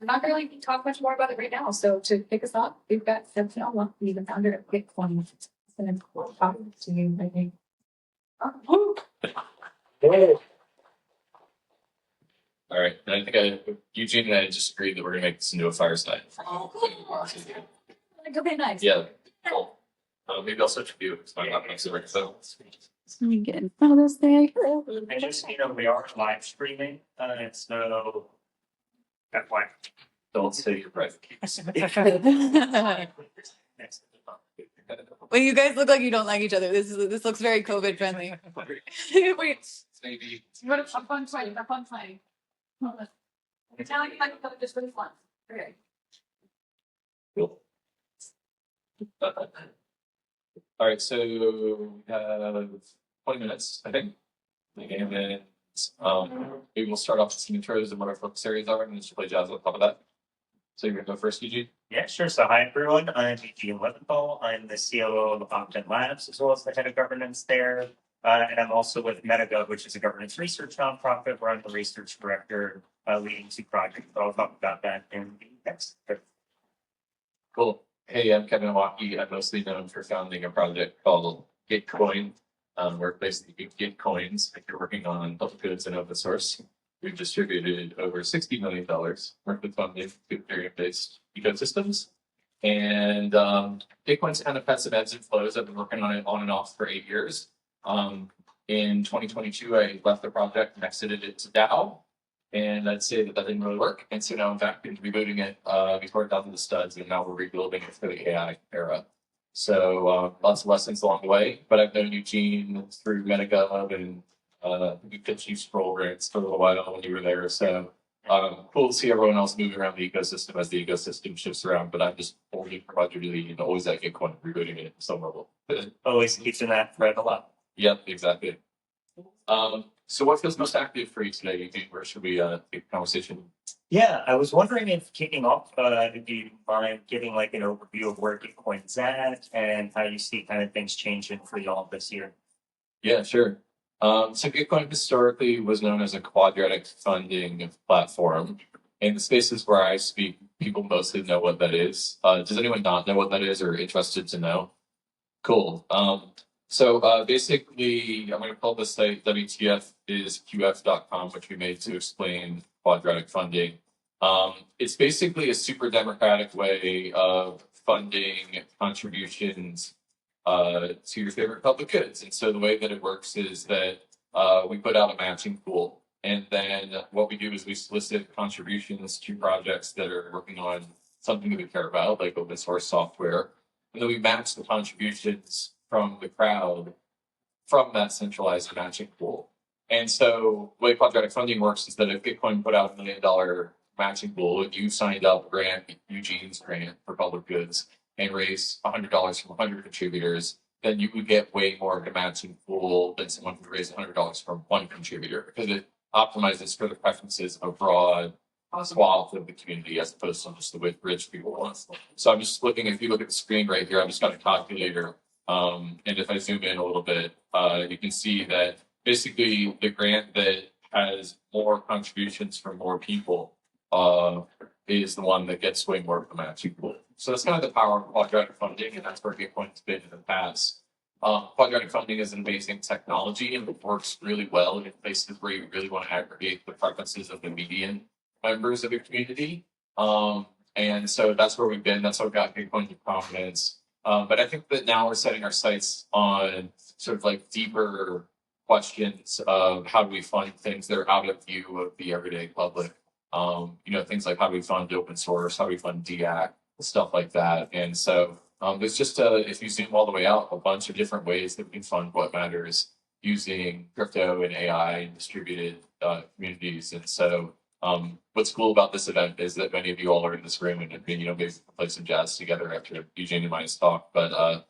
we're not going to really talk much more about it right now. So to pick us up, we've got Seb Fenella, he's the founder of Bitcoin. It's an important topic to you, I think. All right, and I think Eugene and I just agreed that we're gonna make this into a fireside. Oh, cool. Okay, nice. Yeah, cool. Maybe I'll switch view. So I'm not next to it. So Let me get in front of this thing. And just, we are live streaming, so that's why. don't say your private keys. Well, you guys look like you don't like each other. This looks very COVID friendly. Wait. Maybe. What a fun fighting. A fun fighting. You're telling me like each other just for the fun. Okay. Cool. All right, so we have 20 minutes, I think. And then maybe we'll start off with some intros and what our focus areas are, and then just play jazz on top of that. So you're gonna go first, Eugene? Yeah, sure. So hi everyone, I'm Eugene Leventhal. I'm the COO of Opt-in Labs, as well as the head of governance there. And I'm also with Benedikt, which is a governance research nonprofit where I'm the research director leading two projects. So I'll talk about that in the next. Cool. Hey, I'm Kevin Walkie. I'm mostly known for founding a project called Gitcoin. We're basically Git coins if you're working on public goods and open source. We've distributed over $60 million worth of funding to Ethereum-based ecosystems. And Gitcoin's kind of had some ebbs and flows. I've been working on it on and off for 8 years. In 2022, I left the project and exited it to DAO. And I'd say that didn't really work. And so now, in fact, been rebooting it. We tore it down to the studs, and now we're rebuilding it for the AI era. So lots of lessons along the way. But I've known Eugene through Metagov, and we pitched you scroll grants for a little while when you were there. So cool to see everyone else moving around the ecosystem as the ecosystem shifts around. But I'm just only projectly and always at Gitcoin rebooting it at some level. Always keeping that thread alive. Yep, exactly. So what feels most active for you today, Eugene? Where should we take a conversation? Yeah, I was wondering if kicking off, if you mind giving like an overview of where Gitcoin's at and how you see kind of things changing for y'all this year. Yeah, sure. So Gitcoin historically was known as a quadratic funding platform. In the spaces where I speak, people mostly know what that is. Does anyone not know what that is or interested to know? Cool. So basically, I'm going to call this site WTF is QF.com, which we made to explain quadratic funding. It's basically a super democratic way of funding contributions to your favorite public goods. And so the way that it works is that we put out a matching pool. And then what we do is we solicit contributions to projects that are working on something that we care about, like open source software. And then we match the contributions from the crowd from that centralized matching pool. And so the way quadratic funding works is that if Gitcoin put out $1 million matching pool and you signed up grant Eugene's grant for public goods and raised $100 from 100 contributors, then you would get way more of the matching pool than someone who raised $100 from one contributor, because it optimizes for the preferences of a broad swath of the community as opposed to just the rich people want. So I'm just looking, if you look at the screen right here, I've just got a calculator. And if I zoom in a little bit, you can see that basically the grant that has more contributions from more people is the one that gets way more of the matching pool. So that's kind of the power of quadratic funding, and that's where Gitcoin's been in the past. Quadratic funding is an amazing technology, and it works really well in places where you really want to aggregate the preferences of the median members of your community. And so that's where we've been. That's how we got Gitcoin to prominence. But I think that now we're setting our sights on sort of like deeper questions of how do we fund things that are out of view of the everyday public. Things like how do we fund open source, how do we fund DAC, stuff like that. And so there's just, if you zoom all the way out, a bunch of different ways that we can fund what matters using crypto and AI and distributed communities. And so what's cool about this event is that many of you all are in this room and maybe we can play some jazz together after Eugene and mine's talk. But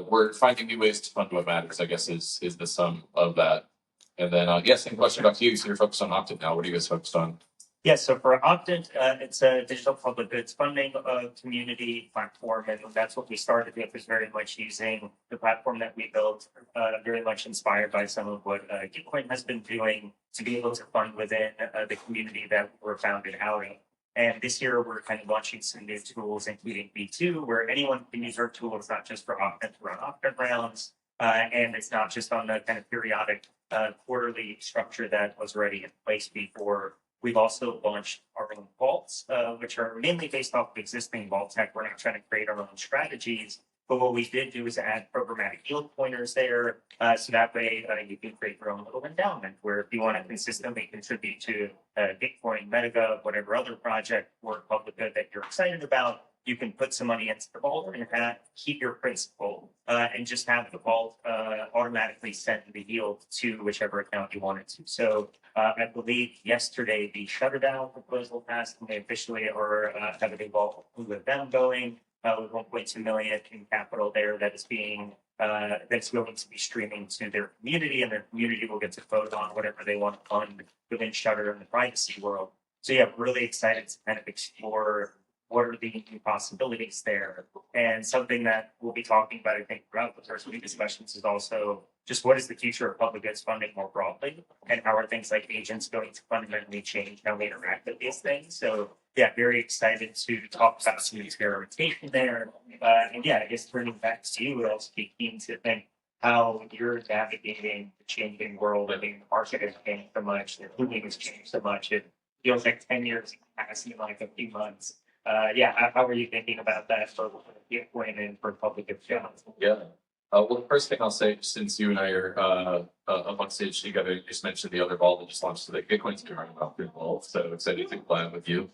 we're finding new ways to fund what matters, I guess, is the sum of that. And then, same question back to you. So you're focused on Opt-in now. What are you guys focused on? Yeah, so for Opt-in, it's a digital public goods funding community platform, and that's what we started with, is very much using the platform that we built, very much inspired by some of what Gitcoin has been doing to be able to fund within the community that we're founded out of. And this year, we're kind of launching some new tools, including V2, where anyone can use our tool. It's not just for opt-in to run opt-in rounds, and it's not just on the kind of periodic quarterly structure that was already in place before. We've also launched our own vaults, which are mainly based off of existing vault tech. We're not trying to create our own strategies. But what we did do is add programmatic yield pointers there. So that way you can create your own little endowment where if you want to consistently contribute to Bitcoin, Benedikt, whatever other project or public good that you're excited about, you can put some money into the vault and keep your principal and just have the vault automatically send the yield to whichever account you want it to. So I believe yesterday the Shutterdown proposal passed and they officially are having a vault with them going. With 1.2 million in capital there that is being that's going to be streaming to their community, and their community will get to vote on whatever they want to fund within Shutter in the privacy world. So yeah, really excited to kind of explore what are the new possibilities there. And something that we'll be talking about, I think, throughout the first week discussions is also just what is the future of public goods funding more broadly, and how are things like agents going to fundamentally change how we interact with these things. So yeah, very excited to talk about some experimentation there. And yeah, I guess turning back to you, would also be keen to think how you're navigating the changing world. I mean, the market has changed so much, the tooling has changed so much. It feels like 10 years passed in like a few months. Yeah, how are you thinking about that for Bitcoin and for public accounts? Yeah. Well, the first thing I'll say, since you and I are up on stage together, you just mentioned the other vault that just launched today. Bitcoin's been running about vault, so excited to collab with you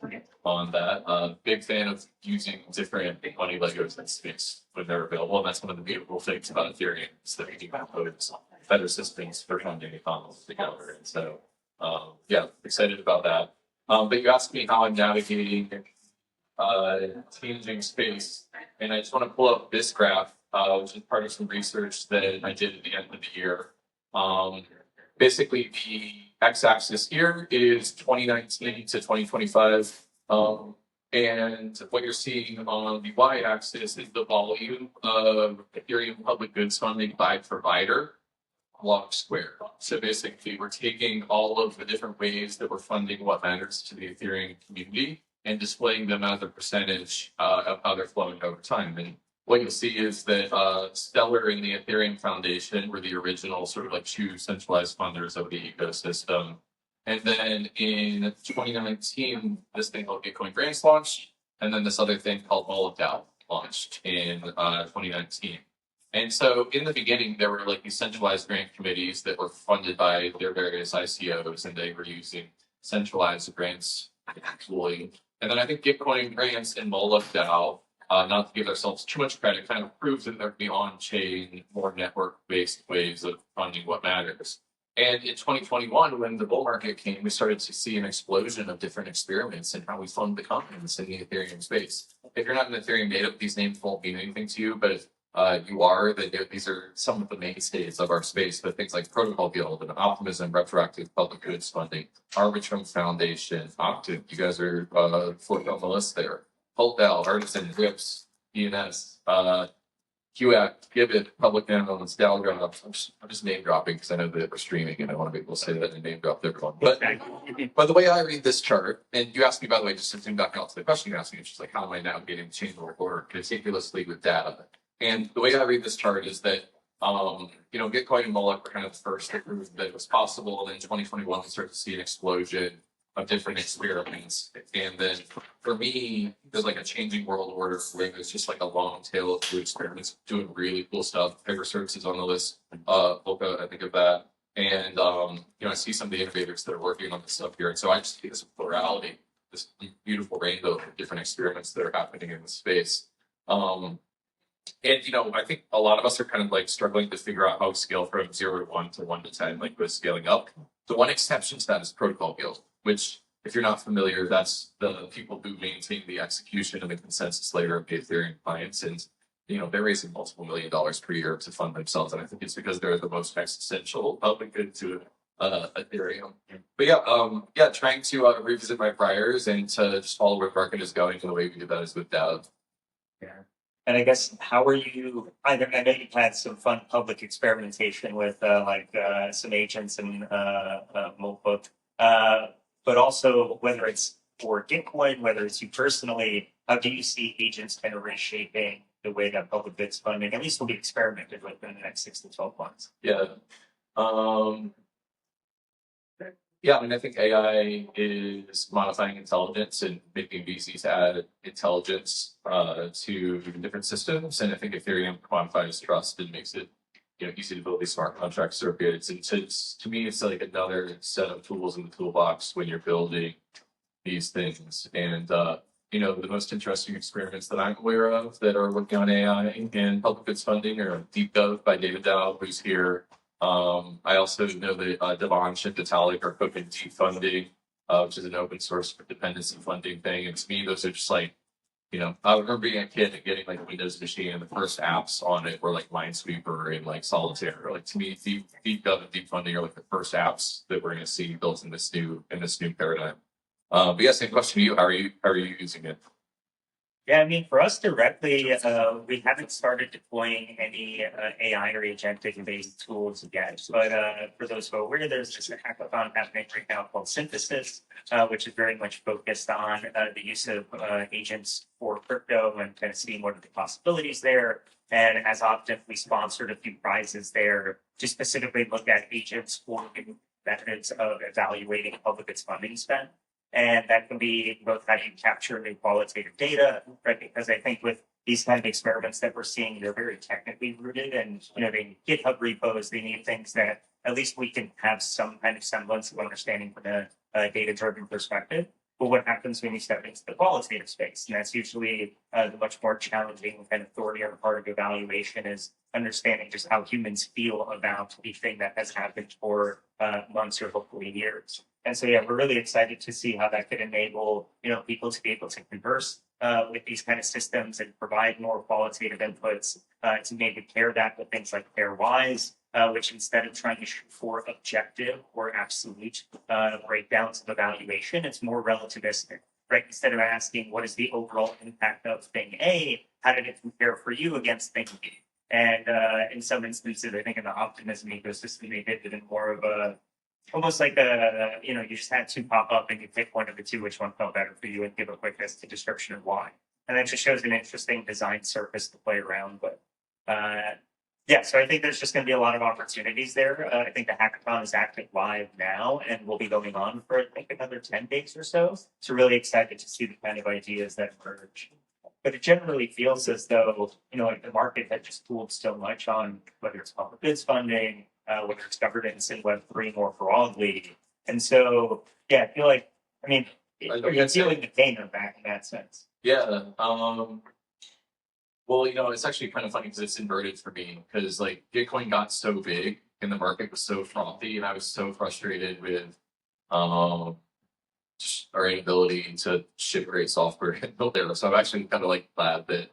on that. Big fan of using different money Legos in space when they're available, and that's one of the beautiful things about Ethereum is that we can put better systems for funding economies together. And so, yeah, excited about that. But you asked me how I'm navigating changing space, and I just want to pull up this graph. Which is part of some research that I did at the end of the year. Basically, the x-axis here is 2019 to 2025. And what you're seeing on the y-axis is the volume of Ethereum public goods funding by provider block square. So basically, we're taking all of the different ways that we're funding what matters to the Ethereum community and displaying them as a percentage of how they're flowing over time. And what you'll see is that Stellar and the Ethereum Foundation were the original sort of like two centralized funders of the ecosystem. And then in 2019, this thing called Bitcoin Grants launched, and then this other thing called Obligate launched in 2019. And so in the beginning, there were like these centralized grant committees that were funded by their various ICOs, and they were using centralized grants tooling. And then I think Bitcoin Grants and Obligate, not to give ourselves too much credit, kind of proves that there can be on-chain, more network-based ways of funding what matters. And in 2021, when the bull market came, we started to see an explosion of different experiments in how we fund the companies in the Ethereum space. If you're not an Ethereum native, these names won't mean anything to you, but if you are, these are some of the mainstays of our space, but things like Protocol Guild and Optimism, Retroactive Public Goods Funding, Arbitrum Foundation, Octave, you guys are fourth on the list there. Holtdown, Artisan, Rips, ENS, QAC, Gibbet, Public Animals, Dalgrab. I'm just name dropping because I know that we're streaming and I want to be able to say that and name drop everyone. But by the way I read this chart, and you asked me, by the way, just to zoom back out to the question you asked me, it's just like, how am I navigating change order meticulously with data? And the way I read this chart is that, Bitcoin and Moloch were kind of the first to prove that it was possible. And in 2021, we started to see an explosion of different experiments. And then for me, there's like a changing world order where there's just like a long tail of new experiments doing really cool stuff. Pegasus is on the list. Polka, I think of that. And, I see some of the innovators that are working on this stuff here. And so I just see this plurality, this beautiful rainbow of different experiments that are happening in the space. And, I think a lot of us are kind of like struggling to figure out how to scale from 0 to 1 to 1 to 10, like with scaling up. The one exception to that is Protocol Guild, which, if you're not familiar, that's the people who maintain the execution and the consensus layer of the Ethereum clients. And, they're raising multiple $1 million per year to fund themselves. And I think it's because they're the most existential public good to Ethereum. But yeah, trying to revisit my priors and to just follow where the market is going. And the way we do that is with DAO. Yeah. And I guess, how are you, I know you've had some fun public experimentation with some agents and Moltbook, but also whether it's for Gitcoin, whether it's you personally, how do you see agents kind of reshaping the way that public goods funding, at least will be experimented with in the next 6 to 12 months? Yeah. Yeah, I mean, I think AI is modifying intelligence and making it easy to add intelligence to different systems. And I think Ethereum quantifies trust and makes it, easy to build these smart contract circuits. And to me, it's like another set of tools in the toolbox when you're building these things. And the most interesting experiments that I'm aware of that are working on AI and public goods funding are DeepGov by David Dow, who's here. I also know that Devansh and Vitalik are cooking deep funding, which is an open source dependency funding thing. And to me, those are just like, I remember being a kid and getting like a Windows machine, and the first apps on it were like Minesweeper and like Solitaire. Like to me, DeepGov and deep funding are like the first apps that we're going to see built in this new paradigm. But yeah, same question to you. How are you using it? Yeah, I mean, for us directly, we haven't started deploying any AI or agentic-based tools yet. But for those who are aware, there's just a hackathon happening right now called Synthesis, which is very much focused on the use of agents for crypto and kind of seeing what are the possibilities there. And as often, we sponsored a few prizes there to specifically look at agents for methods of evaluating public goods funding spend. And that can be both how you capture new qualitative data, right? Because I think with these kind of experiments that we're seeing, they're very technically rooted, and they need GitHub repos. They need things that at least we can have some kind of semblance of understanding from a data-driven perspective. But what happens when you step into the qualitative space? And that's usually the much more challenging kind of thornier part of evaluation is understanding just how humans feel about the thing that has happened for months or hopefully years. And so, yeah, we're really excited to see how that could enable, people to be able to converse with these kind of systems and provide more qualitative inputs to maybe pair that with things like pairwise, which instead of trying to shoot for objective or absolute breakdowns of evaluation, it's more relativistic, right? Instead of asking what is the overall impact of thing A, how did it compare for you against thing B? And in some instances, I think in the optimism ecosystem, they did it in more of a almost like you just had two pop up and you pick one of the two, which one felt better for you, and give a quick description of why. And that just shows an interesting design surface to play around. But yeah, so I think there's just going to be a lot of opportunities there. I think the hackathon is active live now and will be going on for I think another 10 days or so. So really excited to see the kind of ideas that emerge. But it generally feels as though, like the market had just cooled so much on whether it's public goods funding, whether it's governance in Web3 more broadly. And so, yeah, I feel like, you're feeling the pain of that in that sense. Yeah. Well, it's actually kind of funny because it's inverted for me because like Bitcoin got so big and the market was so frothy, and I was so frustrated with just our inability to ship great software and build there. So I'm actually kind of like glad that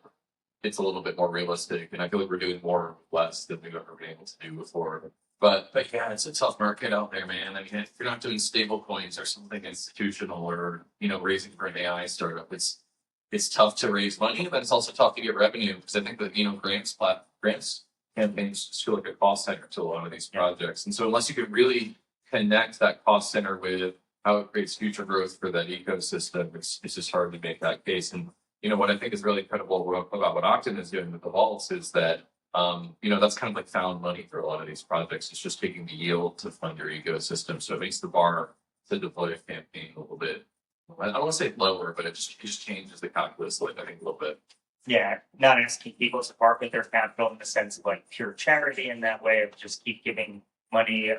it's a little bit more realistic, and I feel like we're doing more with less than we've ever been able to do before. But yeah, it's a tough market out there, man. I mean, if you're not doing stable coins or something institutional or, raising for an AI startup, it's tough to raise money, but it's also tough to get revenue because I think that, grants campaigns just feel like a cost center to a lot of these projects. And so unless you can really connect that cost center with how it creates future growth for that ecosystem, it's just hard to make that case. And, what I think is really incredible about what Octane is doing with the vaults is that that's kind of like found money for a lot of these projects. It's just taking the yield to fund your ecosystem. So it makes the bar to deploy a campaign a little bit, I don't want to say lower, but it just changes the calculus, I think, a little bit. Yeah, not asking people to part with their capital in the sense of like pure charity in that way of just keep giving money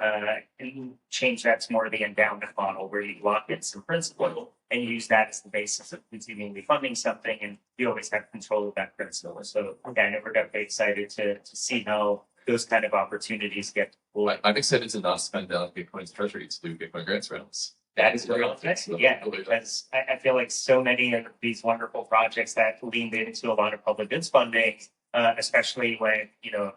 and change that to more of the endowment model where you lock in some principle and you use that as the basis of continually funding something, and you always have control of that principle. So again, we're definitely excited to see how those kind of opportunities get deployed. I'm excited to not spend Bitcoin's treasury to do Bitcoin grants rounds. That is real interesting. Yeah, because I feel like so many of these wonderful projects that leaned into a lot of public goods funding, especially when,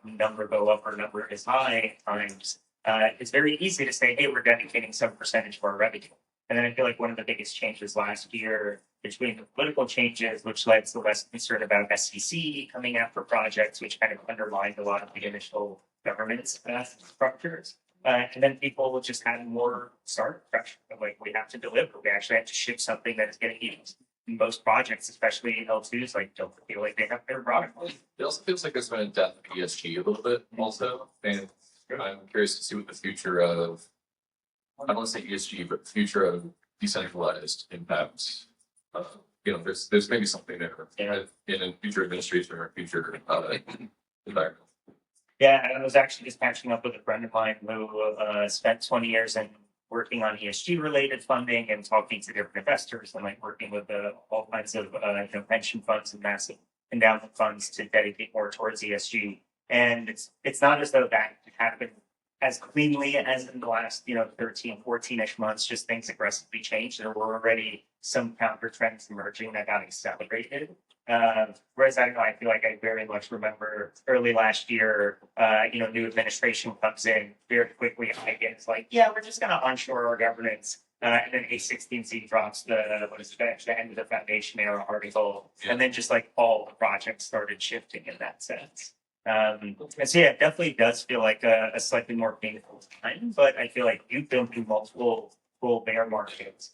number go up or number is high times, it's very easy to say, hey, we're dedicating some percentage of our revenue. And then I feel like one of the biggest changes last year between the political changes, which led to less concern about FtC coming after projects, which kind of undermined a lot of the initial governance structures. And then people just had more startup pressure. Like, we have to deliver. We actually have to ship something that is getting used. In most projects, especially L2s, like, don't feel like they have their product. It also feels like there's been a death of ESG a little bit also, and I'm curious to see what the future of, I don't want to say ESG, but the future of decentralized impacts. There's maybe something there in a future administration or a future environment. Yeah, and I was actually just catching up with a friend of mine who spent 20 years in working on ESG related funding and talking to different investors and like working with all kinds of pension funds and massive endowment funds to dedicate more towards ESG. And it's not as though that happened as cleanly as in the last 13, 14-ish months. Just things aggressively changed. There were already some counter trends emerging that got accelerated. Whereas I don't know, I feel like I very much remember early last year, new administration comes in very quickly. I guess like, yeah, we're just going to onshore our governance. And then A16Z drops the end of the foundation era article. Yeah. And then just like all the projects started shifting in that sense. And so yeah, it definitely does feel like a slightly more painful time, but I feel like you've been through multiple bull bear markets.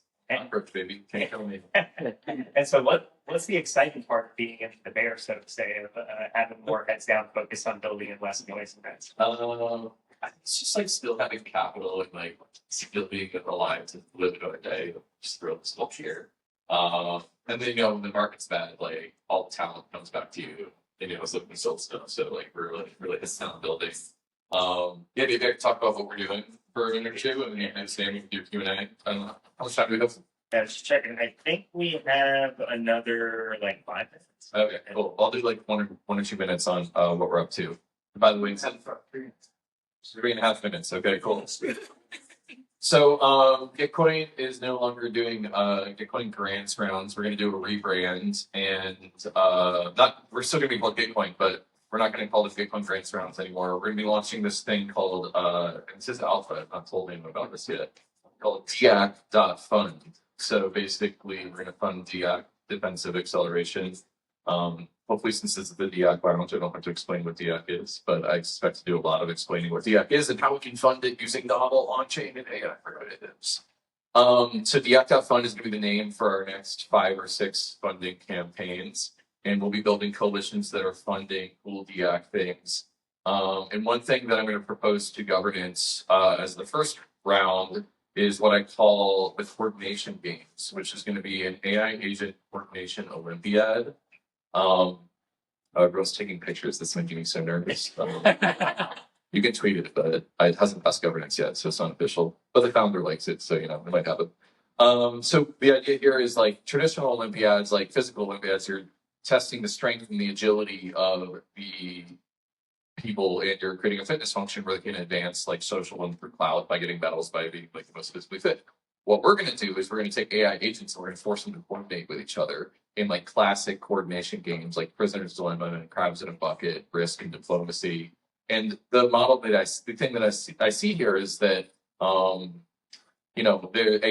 Baby, can't kill me. And so what's the exciting part of being in the bear, so to say, of having more heads down, focus on building and less noise events? It's just like still having capital and like still being alive to live another day, just throw this whole year. And then when the market's bad, like all the talent comes back to you. And it's looking so stuff. So like we're really his talent building. Maybe I could talk about what we're doing for an interview and Sam, we can do Q&A. I don't know. How much time do we have? Yeah, just checking. I think we have another like 5 minutes. Okay, cool. I'll do like one or 2 minutes on what we're up to. By the way, 3.5 minutes. Okay, cool. So Gitcoin is no longer doing Gitcoin grants rounds. We're going to do a rebrand, and we're still going to be called Gitcoin, but we're not going to call it Gitcoin grants rounds anymore. We're going to be launching this thing called and this is alpha. I've not told anyone about this yet. Called DAC.fund. So basically, we're going to fund DAC defensive acceleration. Hopefully, since this is the DAC lounge, I don't have to explain what DAC is, but I expect to do a lot of explaining what DAC is and how we can fund it using novel on-chain and AI primitives. So DAC.fund is going to be the name for our next 5 or 6 funding campaigns, and we'll be building coalitions that are funding cool DAC things. And one thing that I'm going to propose to governance as the first round is what I call the coordination games, which is going to be an AI agent coordination Olympiad. Everyone's taking pictures. That's making me so nervous. You can tweet it, but it hasn't passed governance yet, so it's not official. But the founder likes it, so it might happen. So the idea here is like traditional Olympiads, like physical Olympiads, you're testing the strength and the agility of the people, and you're creating a fitness function where they can advance like social and through cloud by getting medals by being like the most physically fit. What we're going to do is we're going to take AI agents and we're going to force them to coordinate with each other in like classic coordination games like Prisoner's Dilemma and Crabs in a Bucket, Risk and Diplomacy. And the model that the thing that I see here is that, a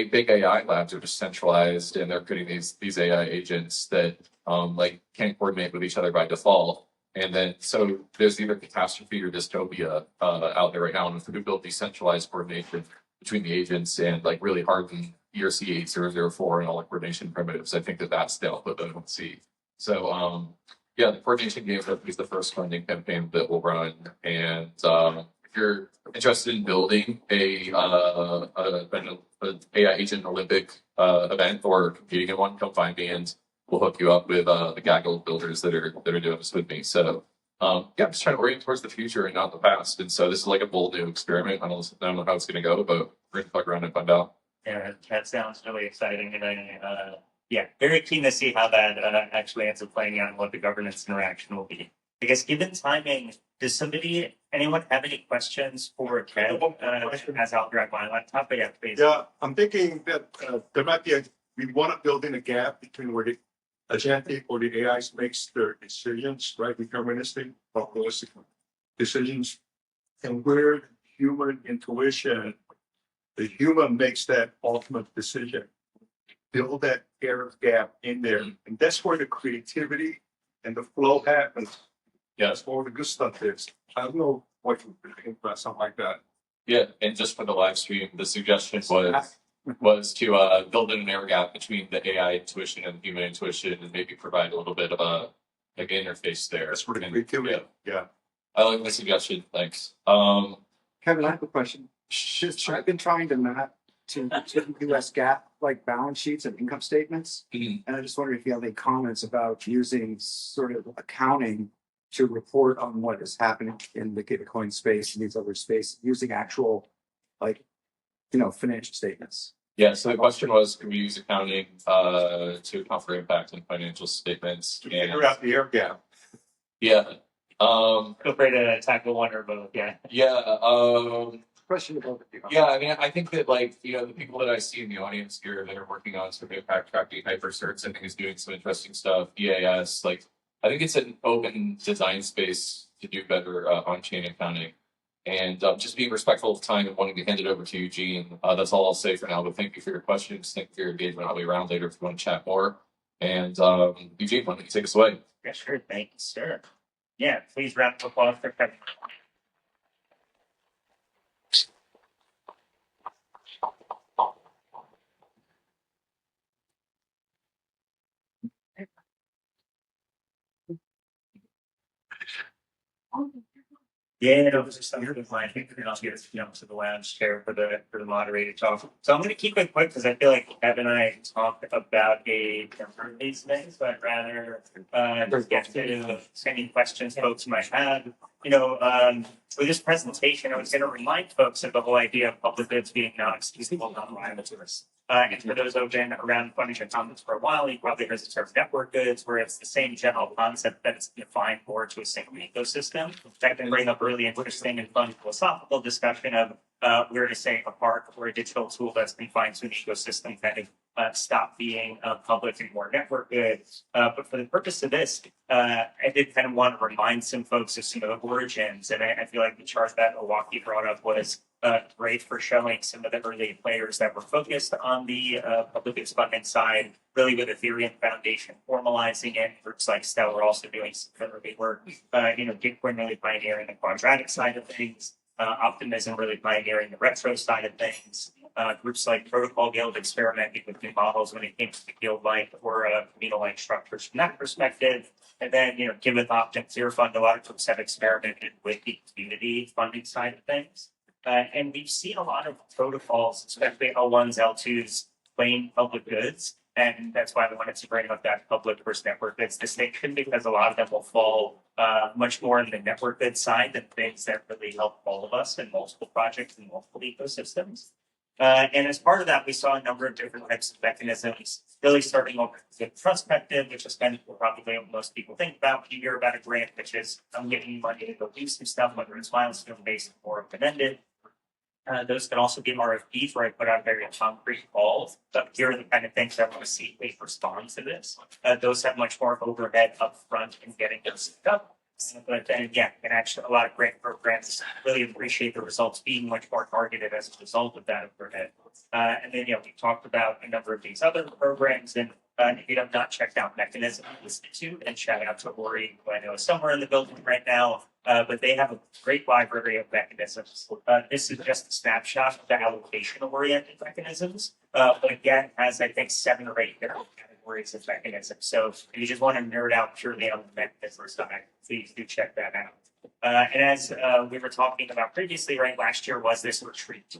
big AI labs are just centralized and they're creating these AI agents that can't coordinate with each other by default. And then, so there's either catastrophe or dystopia out there right now. And if we could build decentralized coordination between the agents and like really harden ERC 8004 and all the coordination primitives, I think that's the output that I want to see. So, the coordination game is the first funding campaign that we'll run. And if you're interested in building a AI agent Olympic event or competing in one, come find me and we'll hook you up with the gaggle builders that are doing this with me. So I'm just trying to orient towards the future and not the past. And so this is like a bold new experiment. I don't know how it's going to go, but we're going to fuck around and find out. Yeah, that sounds really exciting, and very keen to see how that actually ends up playing out and what the governance interaction will be. I guess given timing, does anyone have any questions for Ken as I'll grab my laptop? But yeah, please. Yeah, I'm thinking that there might be we want to build in a gap between where the agentic or the AI makes their decisions, right? Deterministic, probabilistic decisions, and where human intuition, the human makes that ultimate decision. Build that error gap in there, and that's where the creativity and the flow happens. Yeah, that's where the good stuff is. I don't know what you think about something like that. Yeah, and just for the live stream, the suggestion was to build in an air gap between the AI intuition and human intuition, and maybe provide a little bit of a like interface there. That's pretty And, creativity. Yeah. I like the suggestion. Thanks. Kevin, I have a question. I've been trying to map to US GAAP like balance sheets and income statements. Mhm. And I just wonder if you have any comments about using sort of accounting to report on what is happening in the Bitcoin space and these other spaces using actual like, financial statements. Yeah, so the question was, can we use accounting to account for impact on financial statements? To figure out the air gap. Yeah. Feel free to tackle one or both. Yeah. Yeah. Question about the Yeah, I mean, I think that the people that I see in the audience here that are working on sort of impact tracking hypercerts, I think is doing some interesting stuff. EAS, I think it's an open design space to do better on-chain accounting. And just being respectful of time and wanting to hand it over to Eugene. That's all I'll say for now, but thank you for your questions. Thank you for your engagement. I'll be around later if you want to chat more. And Eugene, why don't you take us away? Yeah, sure. Thank you, sir. Yeah, please round of applause for Kevin. Yeah, those are some good line. I think I'll get to the lounge chair for the moderated talk. So I'm going to keep it quick because I feel like Kevin and I talked about a number of these things, but rather just get to any questions folks might have. With this presentation, I was going to remind folks of the whole idea of public goods being non-excusable, non-liable to us. And for those who have been around funding and comments for a while, you probably heard the term network goods, where it's the same general concept that it's defined more to a single ecosystem. That can bring up a really interesting and fun philosophical discussion of where to say a park or a digital tool that's confined to an ecosystem kind of stop being public and more network goods. But for the purpose of this, I did kind of want to remind some folks of some of the origins. And I feel like the chart that Milwaukee brought up was great for showing some of the early players that were focused on the public goods funding side, really with Ethereum Foundation formalizing it. Groups like Stellar also doing some early work. Bitcoin really pioneering the quadratic side of things. Optimism really pioneering the retro side of things. Groups like Protocol Guild experimenting with new models when it came to the guild-like or communal-like structures from that perspective. And then, Giveth, Opt, and Clear Fund, a lot of groups have experimented with the community funding side of things. And we've seen a lot of protocols, especially L1s, L2s, playing public goods. And that's why we wanted to bring up that public versus network goods distinction, because a lot of them will fall much more in the network goods side than things that really help all of us in multiple projects and multiple ecosystems. And as part of that, we saw a number of different types of mechanisms, really starting over with prospective, which is kind of probably what most people think about when you hear about a grant, which is I'm giving you money to go do some stuff, whether it's milestone-based or open-ended. Those can also be RFPs where I put out very concrete calls. But here are the kind of things I want to see if they respond to this. Those have much more overhead up front in getting those set up. But then again, and actually a lot of grant programs really appreciate the results being much more targeted as a result of that overhead. And then, we talked about a number of these other programs. And if you have not checked out Mechanism Institute, and shout out to Ori, who I know is somewhere in the building right now. But they have a great library of mechanisms. This is just a snapshot of the allocation-oriented mechanisms. But again, has, I think, 7 or 8 different categories of mechanisms. So if you just want to nerd out purely on the mechanism side, please do check that out. And as we were talking about previously, right, last year was this retreat,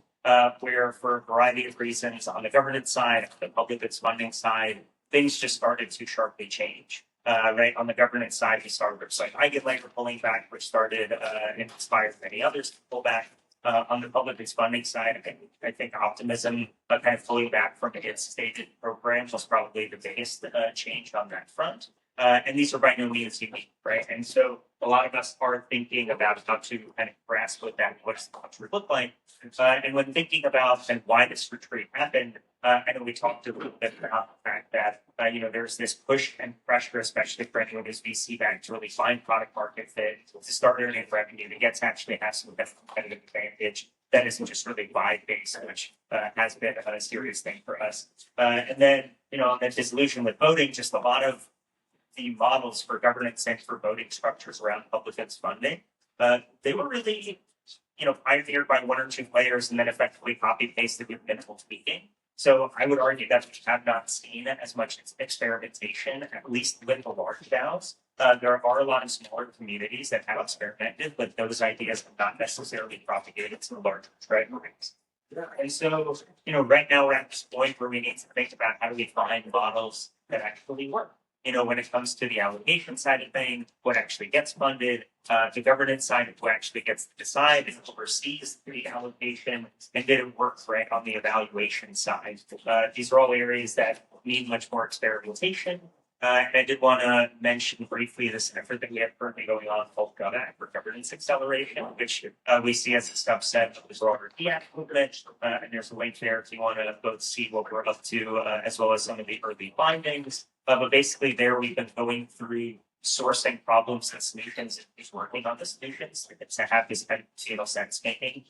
where for a variety of reasons on the governance side, the public goods funding side, things just started to sharply change. Right on the governance side, we started groups like Eigenlayer pulling back, which started and inspired many others to pull back. On the public goods funding side, I think Optimism kind of pulling back from its stated program was probably the biggest change on that front. And these are by no means unique, right? And so a lot of us are thinking about how to kind of grasp what does the country look like. And when thinking about and why this retreat happened, I know we talked a little bit about the fact that there's this push and pressure, especially for anyone who's VC backed, to really find product market fit, to start earning revenue, to get to actually have some competitive advantage that isn't just really buy based, which has been a serious thing for us. And then, on the dissolution with voting, just a lot of the models for governance and for voting structures around public goods funding, they were really pioneered by one or two players and then effectively copy pasted with minimal tweaking. So I would argue that we have not seen as much experimentation, at least with the large DAOs. There are a lot of smaller communities that have experimented, but those ideas have not necessarily propagated to the larger treasuries. And so, right now we're at this point where we need to think about how do we find models that actually work. When it comes to the allocation side of things, what actually gets funded, the governance side of who actually gets to decide and oversees the allocation, and did it work right on the evaluation side. These are all areas that need much more experimentation. And I did want to mention briefly this effort that we have currently going on called GovAct for Governance Acceleration, which we see as a subset of the broader DAC movement. And there's a link there if you want to both see what we're up to, as well as some of the early findings. But basically there we've been going through sourcing problems and solutions and working on the solutions to have this kind of sense making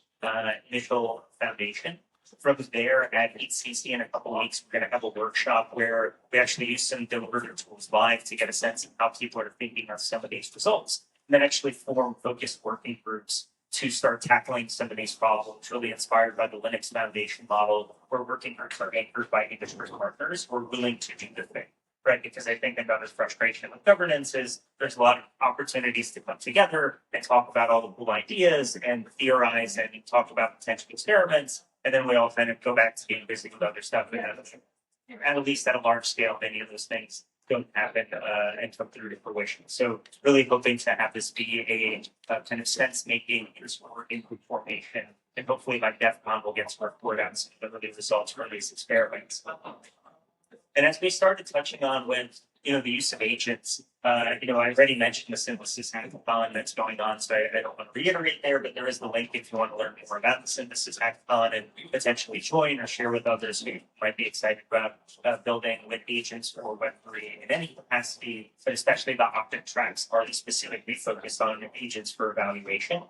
initial foundation. From there at FtC in a couple of weeks, we're going to have a workshop where we actually use some deliberative tools live to get a sense of how people are thinking of some of these results, and then actually form focused working groups to start tackling some of these problems, really inspired by the Linux Foundation model, where working groups are anchored by industry partners who are willing to do the thing. Right, because I think another frustration with governance is there's a lot of opportunities to come together and talk about all the cool ideas and theorize and talk about potential experiments. And then we all kind of go back to being busy with other stuff. And at least at a large scale, many of those things don't happen and come through to fruition. So really hoping to have this be a kind of sense-making input formation. And hopefully by DEF CON we'll get some report out some of the results from these experiments. And as we started touching on with, the use of agents, I already mentioned the synthesis hackathon that's going on, so I don't want to reiterate there, but there is the link if you want to learn more about the synthesis hackathon and potentially join or share with others who might be excited about building with agents for Web3 in any capacity, but especially the opt-in tracks are specifically focused on agents for evaluation.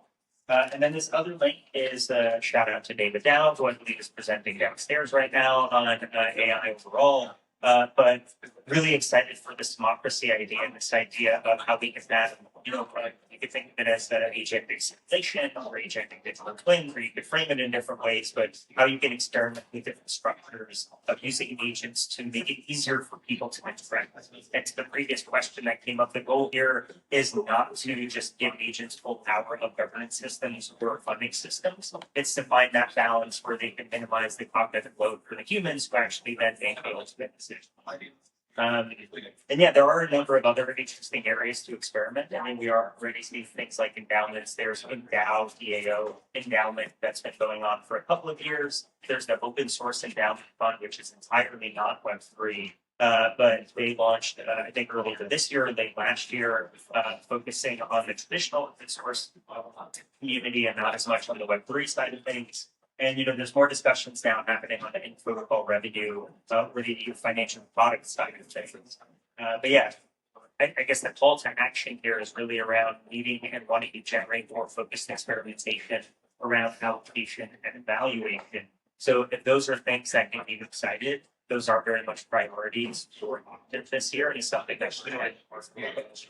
And then this other link is a shout out to David Dow, who I believe is presenting downstairs right now on AI overall. But really excited for this democracy idea and this idea of how we can have, you could think of it as agentic simulation or agentic digital twin, or you could frame it in different ways, but how you can experiment with different structures of using agents to make it easier for people to interact. And to the previous question that came up, the goal here is not to just give agents full power of governance systems or funding systems. It's to find that balance where they can minimize the cognitive load for the humans who actually then make the ultimate decision. And yeah, there are a number of other interesting areas to experiment. I mean, we are already seeing things like endowments. There's Endow, DAO endowment that's been going on for a couple of years. There's the open source endowment fund, which is entirely not Web3. But they launched, I think, earlier this year, late last year, focusing on the traditional open source community and not as much on the Web3 side of things. And, there's more discussions now happening on the in-protocol revenue, or the financial product side of things. But yeah, I guess the call to action here is really around needing and wanting to generate more focused experimentation around allocation and evaluation. So if those are things that get you excited, those are very much priorities for this year, and it's something that should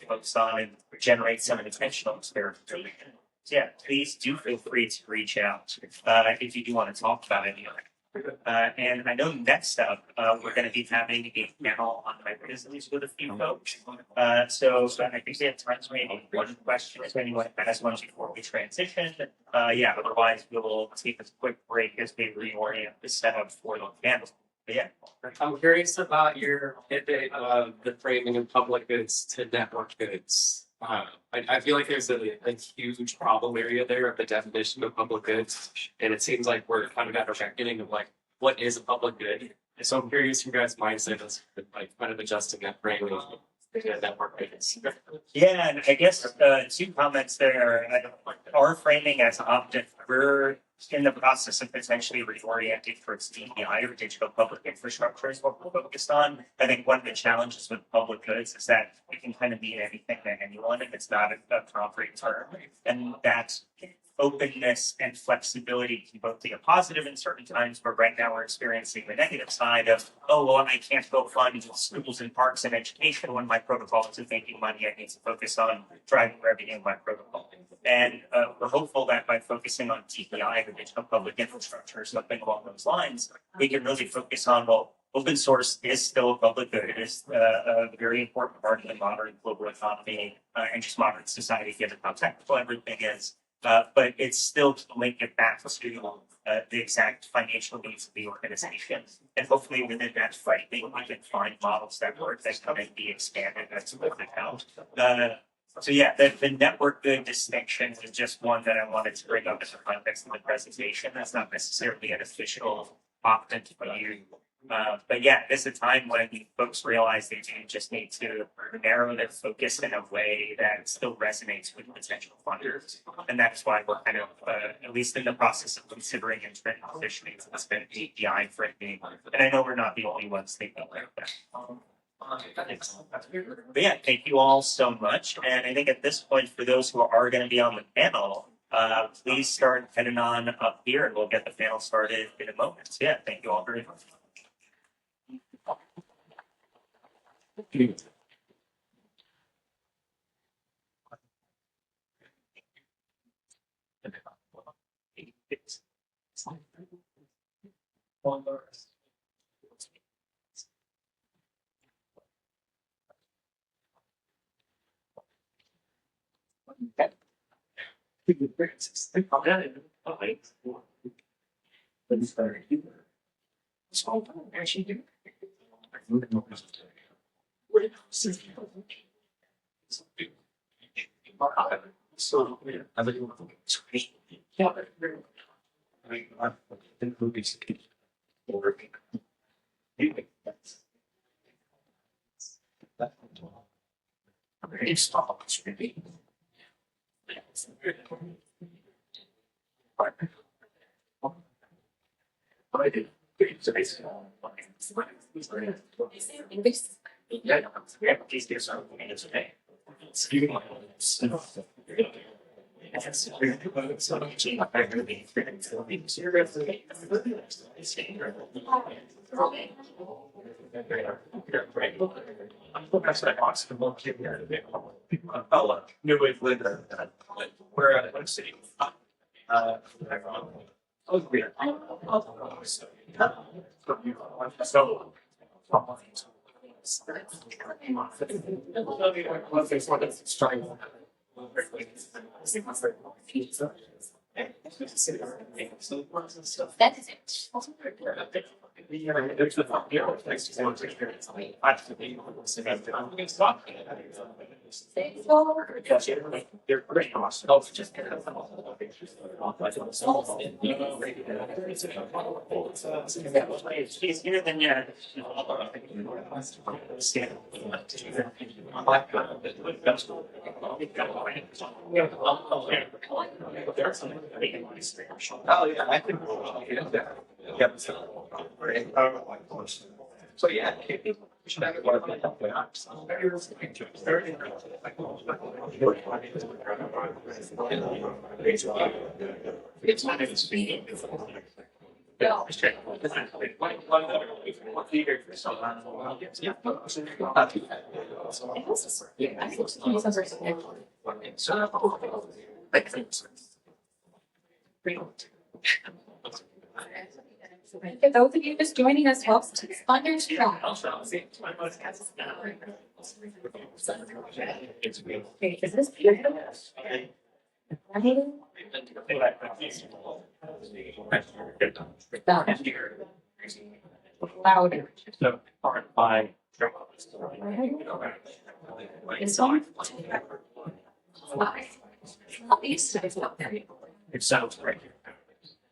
focus on and generate some intentional experimentation. So yeah, please do feel free to reach out if you do want to talk about any of it. And I know next up, we're going to be having a panel on mechanisms with a few folks. So I think we have time for maybe one question if anyone has one before we transition. Otherwise we'll take a quick break as we reorient the setup for the panel. But yeah. I'm curious about your pivot of the framing of public goods to network goods. I feel like there's a huge problem area there of the definition of public goods, and it seems like we're kind of at a reckoning of what is a public good. And so I'm curious your guys' mindset is kind of adjusting that framing to network goods. Yeah, and I guess two comments there. Our framing as opt-in, we're in the process of potentially reorienting towards DPI or digital public infrastructure is what we're focused on. I think one of the challenges with public goods is that it can kind of mean anything to anyone if it's not a concrete term. And that openness and flexibility can both be a positive in certain times, but right now we're experiencing the negative side of, oh, well, I can't go fund schools and parks and education when my protocol isn't making money. I need to focus on driving revenue in my protocol. And we're hopeful that by focusing on TPI, the digital public infrastructure, something along those lines, we can really focus on, well, open source is still a public good. It is a very important part of the modern global economy and just modern society, given how technical everything is. But it's still to link it back to the exact financial needs of the organization. And hopefully within that fighting, we can find models that work that can be expanded and supported out. So yeah, the network good distinction was just one that I wanted to bring up in the context of the presentation. That's not necessarily an official opt-in for you. But yeah, there's a time when folks realize they do just need to narrow their focus in a way that still resonates with potential funders. And that's why we're kind of, at least in the process of considering and transitioning to this API framing. And I know we're not the only ones thinking like that. But yeah, thank you all so much. And I think at this point, for those who are going to be on the panel, please start heading on up here and we'll get the panel started in a moment. So yeah, thank you all very much. That's it. He's here than yet. Oh, yeah, I think. Yep. So, yeah. For those of you just joining us, welcome to this Funders Track. Okay, is this period? Louder. So, by It's on. it sounds great.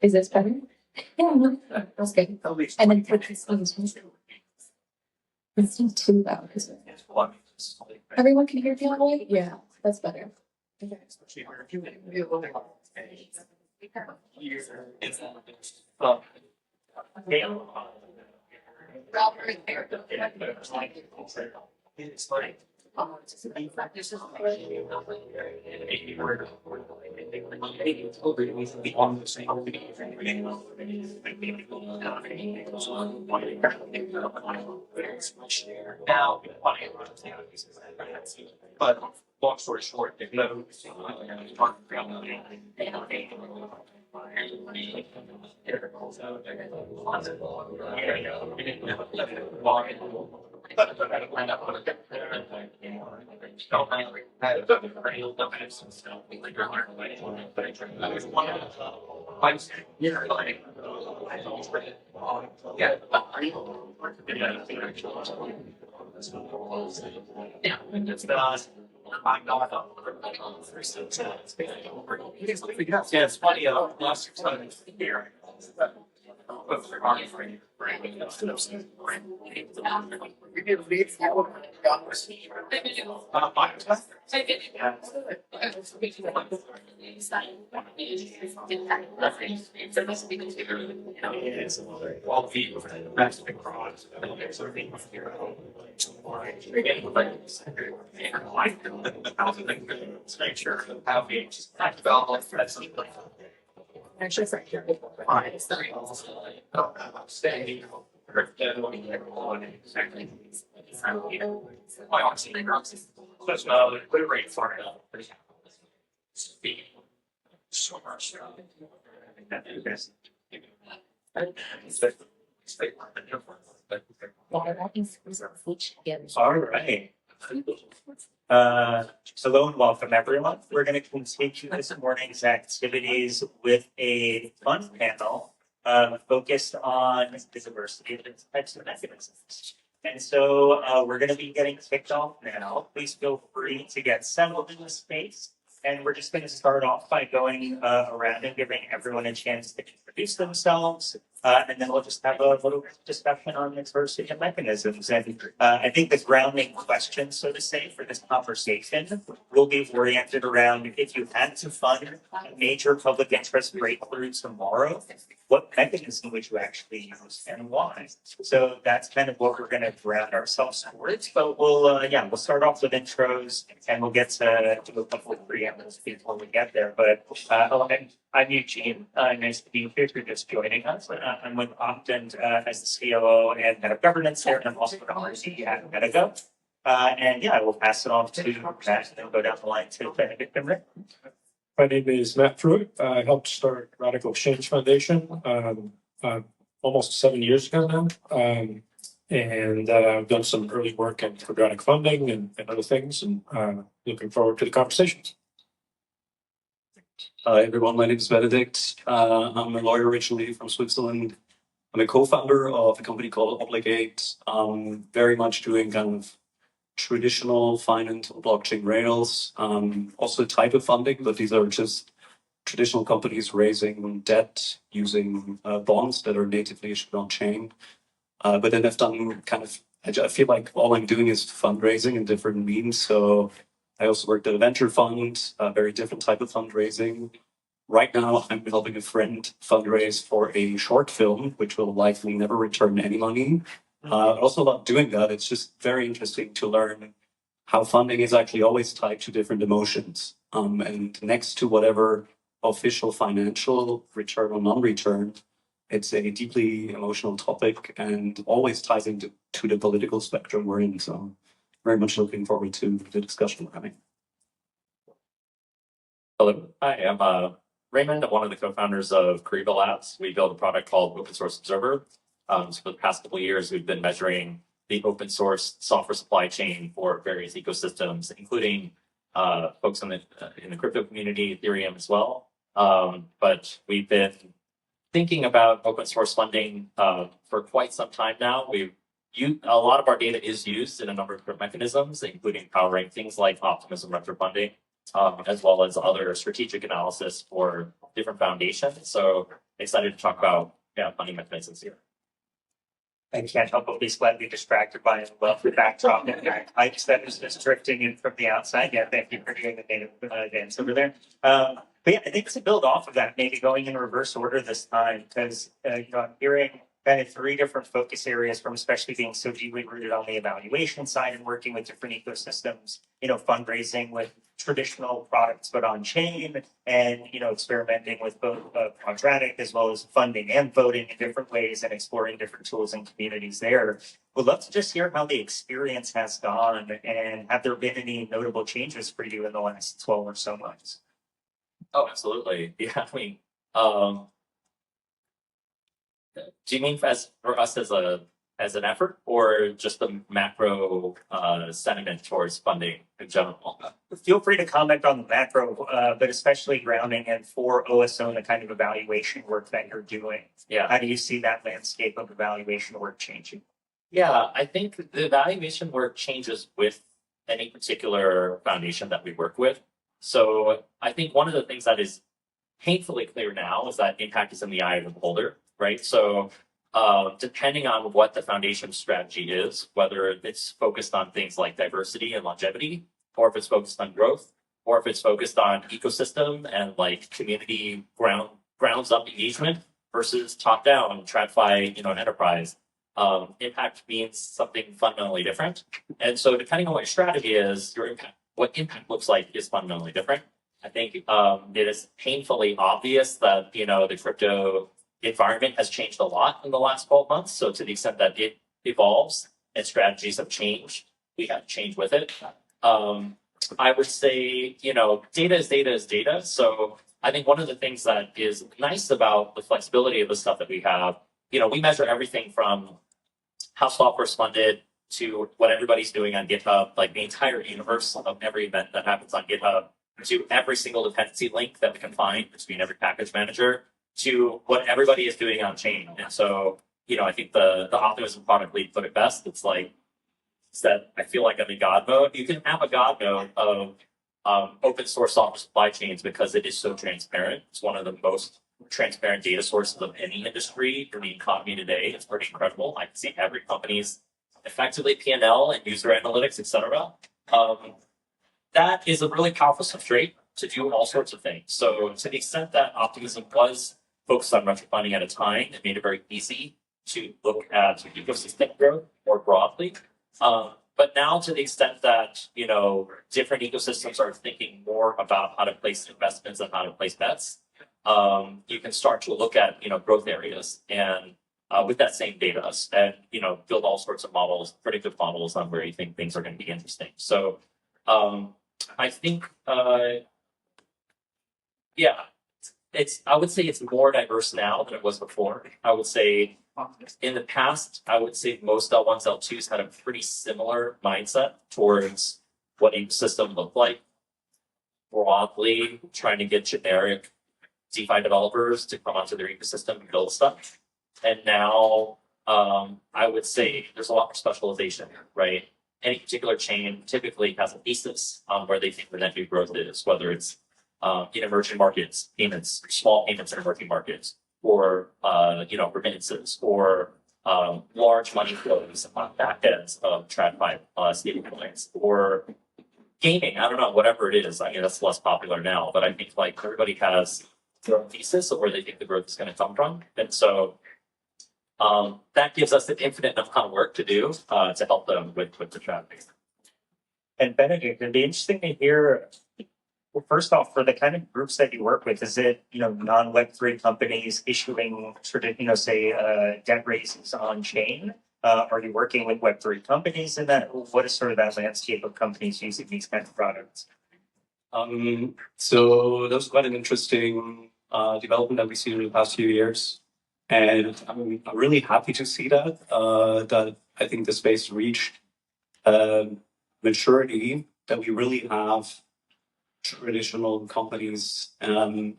Is this better? Yeah, no, that's good. And then put this on this one. It's not too loud, is it? Everyone can hear me all the way? Yeah, that's better. Okay. It's like Now, but long story short, yeah, it's I'm not yeah, it's funny. Last time here. Actually, for here. So much. All right. Hello and welcome everyone. We're going to continue this morning's activities with a fun panel focused on the diversity of types of mechanisms. And so we're going to be getting kicked off now. Please feel free to get settled in the space. And we're just going to start off by going around and giving everyone a chance to introduce themselves. And then we'll just have a little discussion on diversity of mechanisms. And I think the grounding question, so to say, for this conversation will be oriented around if you had to fund a major public interest breakthrough tomorrow, what mechanism would you actually use and why? So that's kind of what we're going to ground ourselves towards. But we'll start off with intros and we'll get to do a couple of preambles before we get there. But I'm Eugene. Nice to be here. If you're just joining us. I'm with Optin as the COO and head of governance there, and I'm also an RC at Benedikt. I will pass it on to Matt and then go down the line to Benedikt and Rick. My name is Matt Prewitt. I helped start RadicalxChange Foundation almost 7 years ago now. I've done some early work in quadratic funding and other things, and looking forward to the conversations. Hi everyone, my name is Benedikt. I'm a lawyer originally from Switzerland. I'm a co-founder of a company called Obligate, very much doing kind of traditional finance on blockchain rails, also a type of funding, but these are just traditional companies raising debt using bonds that are natively issued on chain. But then I've done I feel like all I'm doing is fundraising in different means. So I also worked at a venture fund, a very different type of fundraising. Right now, I'm helping a friend fundraise for a short film, which will likely never return any money. Also not doing that. It's just very interesting to learn how funding is actually always tied to different emotions. And next to whatever official financial return or non-return, it's a deeply emotional topic and always ties into the political spectrum we're in. So very much looking forward to the discussion we're having. Hello, hi, I'm Raymond. I'm one of the co-founders of Prewitt Labs. We built a product called Open Source Observer. So for the past couple of years, we've been measuring the open source software supply chain for various ecosystems, including folks in the crypto community, Ethereum as well. But we've been thinking about open source funding for quite some time now. A lot of our data is used in a number of different mechanisms, including powering things like optimism retro funding, as well as other strategic analysis for different foundations. So excited to talk about funding mechanisms here. I can't help but be slightly distracted by a lovely backdrop. I just drifting in from the outside. Yeah, thank you for doing the native dance over there. But yeah, I think to build off of that, maybe going in reverse order this time, because I'm hearing kind of three different focus areas from especially being so deeply rooted on the evaluation side and working with different ecosystems, fundraising with traditional products but on chain, and experimenting with both quadratic as well as funding and voting in different ways and exploring different tools and communities there. Would love to just hear how the experience has gone, and have there been any notable changes for you in the last 12 or so months? Oh, absolutely. Yeah, I mean, do you mean for us as an effort, or just the macro sentiment towards funding in general? Feel free to comment on the macro, but especially grounding and for OSO and the kind of evaluation work that you're doing. Yeah. How do you see that landscape of evaluation work changing? Yeah, I think the evaluation work changes with any particular foundation that we work with. So I think one of the things that is painfully clear now is that impact is in the eye of the beholder, right? So depending on what the foundation strategy is, whether it's focused on things like diversity and longevity, or if it's focused on growth, or if it's focused on ecosystem and like community grounds up engagement versus top down TradFi, an enterprise, impact means something fundamentally different. And so depending on what your strategy is, what impact looks like is fundamentally different. I think it is painfully obvious that the crypto environment has changed a lot in the last 12 months. So to the extent that it evolves and strategies have changed, we have to change with it. I would say, data is data is data. So I think one of the things that is nice about the flexibility of the stuff that we have, we measure everything from how software is funded to what everybody's doing on GitHub, like the entire universe of every event that happens on GitHub, to every single dependency link that we can find between every package manager, to what everybody is doing on chain. And so, I think the optimism product lead put it best. It's that I feel like I'm in God mode. You can have a God mode of open source software supply chains because it is so transparent. It's one of the most transparent data sources of any industry in the economy today. It's pretty incredible. I can see every company's effectively P&L and user analytics, etc. That is a really powerful substrate to do all sorts of things. So to the extent that optimism was focused on retro funding at a time, it made it very easy to look at ecosystem growth more broadly. But now to the extent that, different ecosystems are thinking more about how to place investments and how to place bets, you can start to look at, growth areas and with that same data and, build all sorts of models, predictive models on where you think things are going to be interesting. So I think, I would say it's more diverse now than it was before. I would say in the past, most L1s, L2s had a pretty similar mindset towards what ecosystem looked like. Broadly, trying to get generic DeFi developers to come onto their ecosystem and build stuff. And now, I would say there's a lot more specialization, right? Any particular chain typically has a thesis on where they think the net new growth is, whether it's in emerging markets, payments, small payments in emerging markets, or remittances, or large money flows on backends of TradFi stablecoins, or gaming. I don't know, whatever it is. I mean, that's less popular now, but I think like everybody has their own thesis of where they think the growth is going to come from, and so that gives us an infinite amount of work to do to help them with the traffic. And Benedikt, it'd be interesting to hear. Well, first off, for the kind of groups that you work with, is it non-Web3 companies issuing say debt raises on chain? Are you working with Web3 companies in that? What is sort of that landscape of companies using these kinds of products? So that was quite an interesting development that we've seen in the past few years. And I'm really happy to see that I think the space reached maturity that we really have traditional companies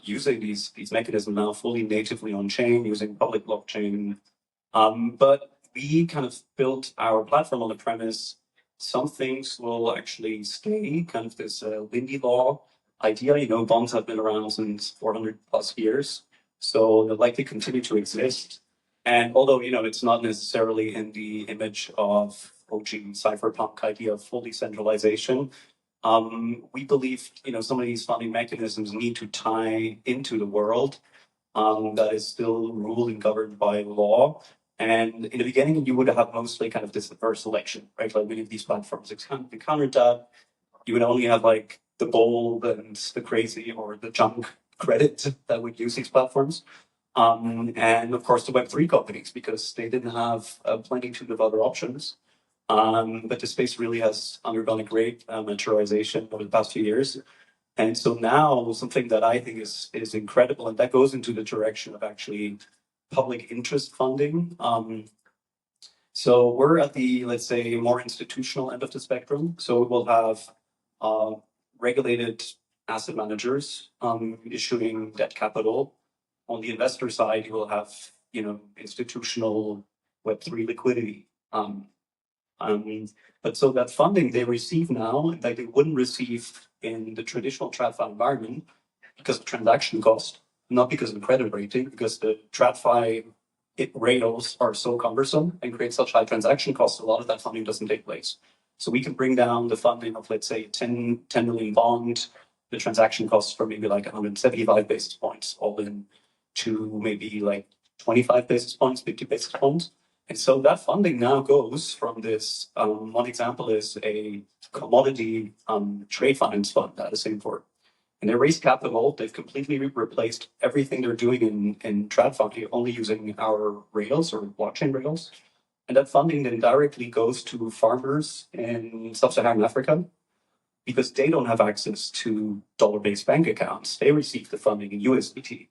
using these mechanisms now fully natively on chain, using public blockchain. But we kind of built our platform on the premise some things will actually stay, kind of this Lindy law idea. Bonds have been around since 400 plus years, so they'll likely continue to exist. And although, it's not necessarily in the image of OG cypherpunk idea of full decentralization, we believe, some of these funding mechanisms need to tie into the world that is still ruled and governed by law. And in the beginning, you would have mostly kind of this adverse selection, right? Like many of these platforms encountered that. You would only have like the bold and the crazy or the junk credit that would use these platforms. And of course, the Web3 companies, because they didn't have a plenitude of other options. But the space really has undergone a great maturization over the past few years. And so now something that I think is incredible, and that goes into the direction of actually public interest funding. So we're at the, let's say, more institutional end of the spectrum. So we will have regulated asset managers issuing debt capital. On the investor side, you will have, institutional Web3 liquidity. But so that funding they receive now, that they wouldn't receive in the traditional TradFi environment because of transaction cost, not because of credit rating, because the TradFi rails are so cumbersome and create such high transaction costs, a lot of that funding doesn't take place. So we can bring down the funding of, let's say, 10 million bond, the transaction costs from maybe like 175 basis points all in to maybe like 25 basis points, 50 basis points. And so that funding now goes from this, one example is a commodity trade finance fund that is Singapore. And they raised capital, they've completely replaced everything they're doing in TradFi, only using our rails or blockchain rails. And that funding then directly goes to farmers in sub-Saharan Africa because they don't have access to dollar-based bank accounts. They receive the funding in USDT.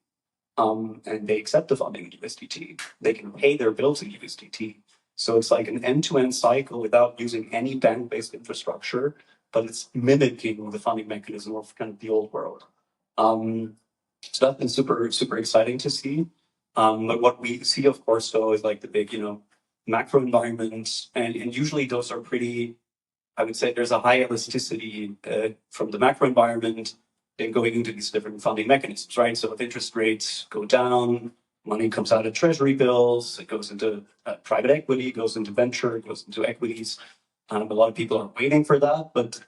And they accept the funding in USDT. They can pay their bills in USDT. So it's like an end-to-end cycle without using any bank-based infrastructure, but it's mimicking the funding mechanism of kind of the old world. So that's been super, super exciting to see. But what we see, of course, though, is like the big, macro environments. And usually those are pretty, I would say there's a high elasticity from the macro environment then going into these different funding mechanisms, right? So if interest rates go down, money comes out of treasury bills, it goes into private equity, goes into venture, it goes into equities. A lot of people are waiting for that, but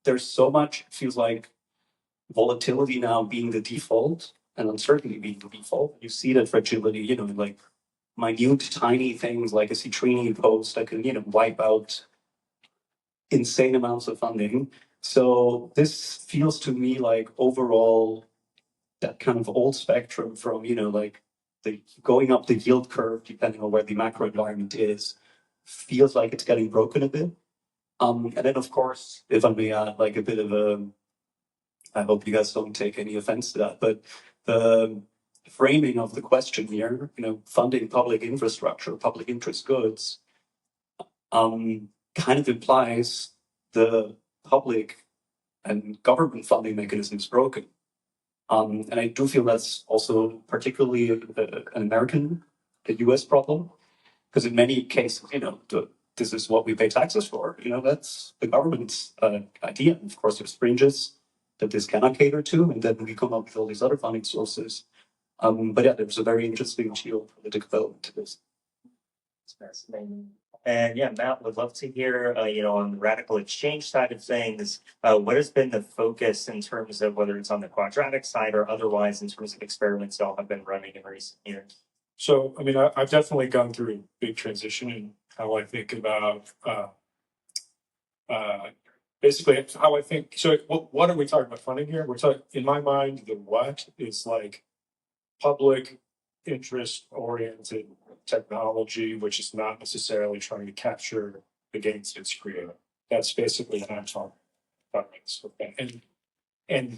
there's so much, it feels like volatility now being the default and uncertainty being the default. You see that fragility, like minute, tiny things like a Citrini post that can, wipe out insane amounts of funding. So this feels to me like overall that kind of old spectrum from, like the going up the yield curve, depending on where the macro environment is, feels like it's getting broken a bit. And then of course, if I may add like a bit of I hope you guys don't take any offense to that, but the framing of the question here, funding public infrastructure, public interest goods, kind of implies the public and government funding mechanisms broken. And I do feel that's also particularly an American, a US problem, because in many cases, this is what we pay taxes for. That's the government's idea. Of course, there's fringes that this cannot cater to, and then we come up with all these other funding sources. But yeah, there's a very interesting geopolitical development to this. It's fascinating. And yeah, Matt, would love to hear, on the RadicalxChange side of things, what has been the focus in terms of whether it's on the quadratic side or otherwise in terms of experiments y'all have been running in recent years? So, I mean, I've definitely gone through a big transition in how I think about, basically how I think. So what are we talking about funding here? We're talking, in my mind, the what is like public interest oriented technology, which is not necessarily trying to capture the gains it's creating. That's basically what I'm talking about. And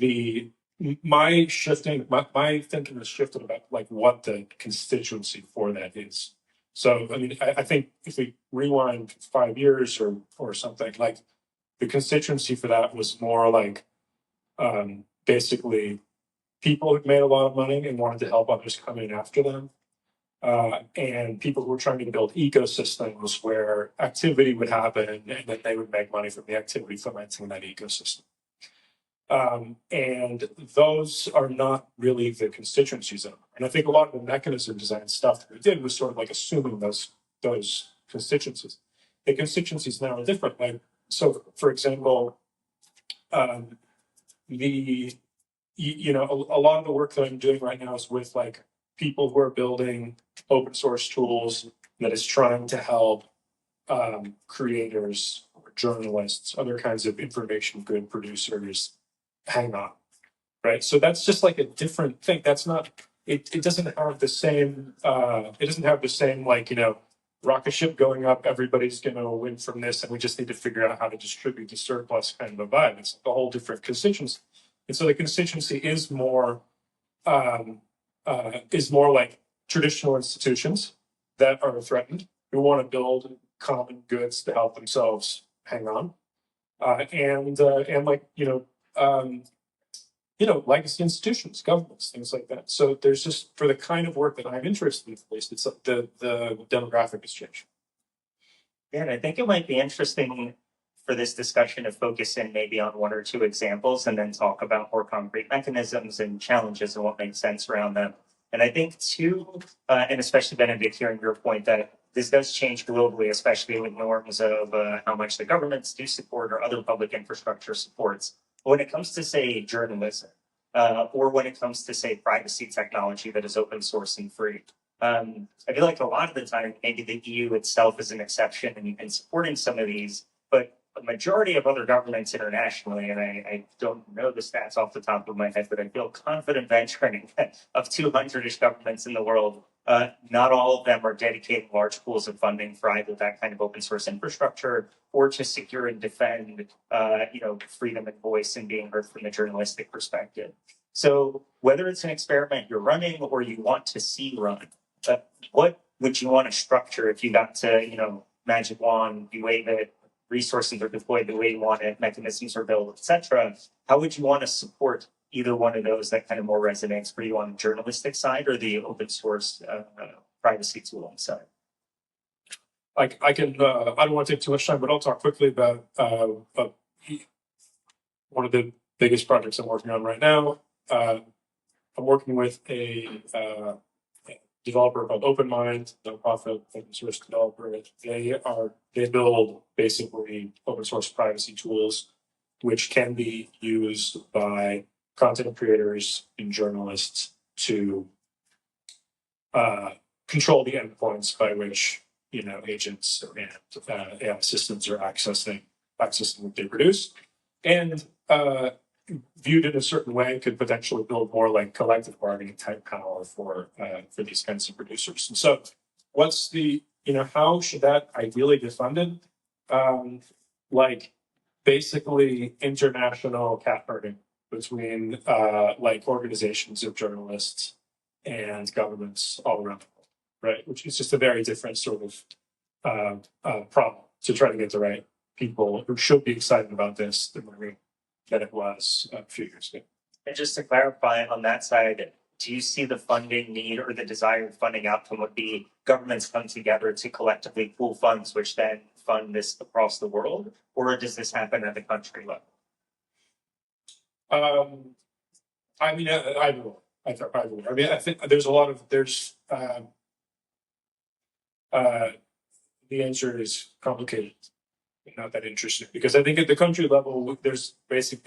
my thinking has shifted about like what the constituency for that is. So I mean, I think if we rewind 5 years or something, like the constituency for that was more like basically people who made a lot of money and wanted to help others come in after them. And people who were trying to build ecosystems where activity would happen and then they would make money from the activity fomenting that ecosystem. And those are not really the constituencies of it. And I think a lot of the mechanism design stuff that we did was sort of like assuming those constituencies. The constituencies now are different. Like, so for example, a lot of the work that I'm doing right now is with like people who are building open source tools that is trying to help creators, journalists, other kinds of information good producers hang on, right? So that's just like a different thing. That's not, it doesn't have the same, like, rocket ship going up, everybody's going to win from this, and we just need to figure out how to distribute the surplus kind of a vibe. It's a whole different constituency. And so the constituency is more like traditional institutions that are threatened, who want to build common goods to help themselves hang on, and like legacy institutions, governments, things like that. So there's just, for the kind of work that I'm interested in, at least, it's the demographic has changed. Yeah, and I think it might be interesting for this discussion to focus in maybe on one or two examples and then talk about more concrete mechanisms and challenges and what makes sense around them. And I think too, and especially Benedikt, hearing your point that this does change globally, especially with norms of how much the governments do support or other public infrastructure supports. But when it comes to, say, journalism, or when it comes to, say, privacy technology that is open source and free, I feel like a lot of the time, maybe the EU itself is an exception in supporting some of these, but a majority of other governments internationally, and I don't know the stats off the top of my head, but I feel confident venturing of 200-ish governments in the world, not all of them are dedicating large pools of funding for either that kind of open source infrastructure or to secure and defend, freedom of voice and being heard from the journalistic perspective. So whether it's an experiment you're running or you want to see run, what would you want to structure if you got to, magic wand, you wave it, resources are deployed the way you want it, mechanisms are built, etc. How would you want to support either one of those that kind of more resonates for you on the journalistic side or the open source privacy tooling side? I can, I don't want to take too much time, but I'll talk quickly about one of the biggest projects I'm working on right now. I'm working with a developer called OpenMind, nonprofit open source developer. They build basically open source privacy tools, which can be used by content creators and journalists to control the endpoints by which agents and AI systems are accessing what they produce, and viewed in a certain way could potentially build more like collective bargaining type power for these kinds of producers. And so what's the, how should that ideally get funded? Like basically international cat herding between like organizations of journalists and governments all around the world, right? Which is just a very different sort of problem to try to get the right people who should be excited about this than it was a few years ago. And just to clarify on that side, do you see the funding need or the desired funding outcome would be governments come together to collectively pool funds, which then fund this across the world? Or does this happen at the country level? I mean, I don't know. I mean, I think there's a lot of, the answer is complicated. Not that interesting, because I think at the country level, there's policy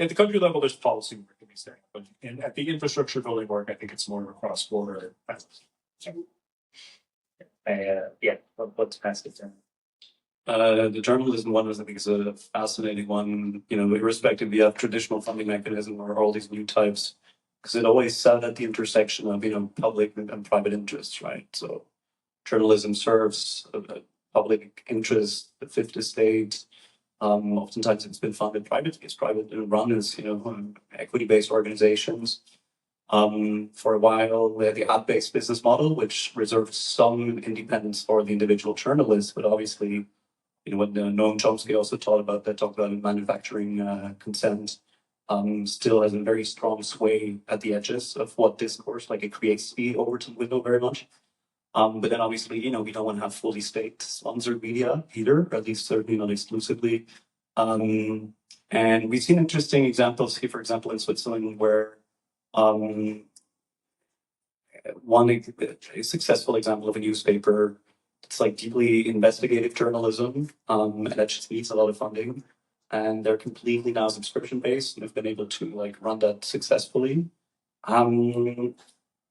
work to be done, but at the infrastructure building work, I think it's more of a cross-border. Let's pass it down. The journalism one I think is a fascinating one, irrespective of traditional funding mechanism or all these new types, because it always sat at the intersection of, public and private interests, right? So journalism serves a public interest, the fifth estate. Oftentimes it's been funded privately. It's private and run as, equity-based organizations. For a while, we had the ad-based business model, which reserved some independence for the individual journalists, but obviously, what Noam Chomsky also talked about manufacturing consent, still has a very strong sway at the edges of what discourse, like it creates the Overton window very much. But then obviously, we don't want to have fully state-sponsored media either, or at least certainly not exclusively. And we've seen interesting examples here, for example, in Switzerland, where a successful example of a newspaper, it's like deeply investigative journalism, and that just needs a lot of funding. And they're completely now subscription-based, and have been able to run that successfully.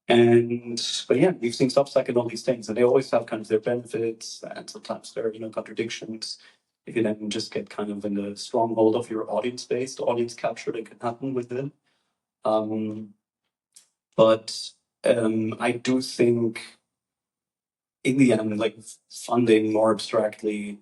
But yeah, we've seen Substack and all these things, and they always have kind of their benefits, and sometimes there are, contradictions. If you then just get kind of in the stronghold of your audience base, the audience capture that can happen with it. But I do think in the end, like funding more abstractly,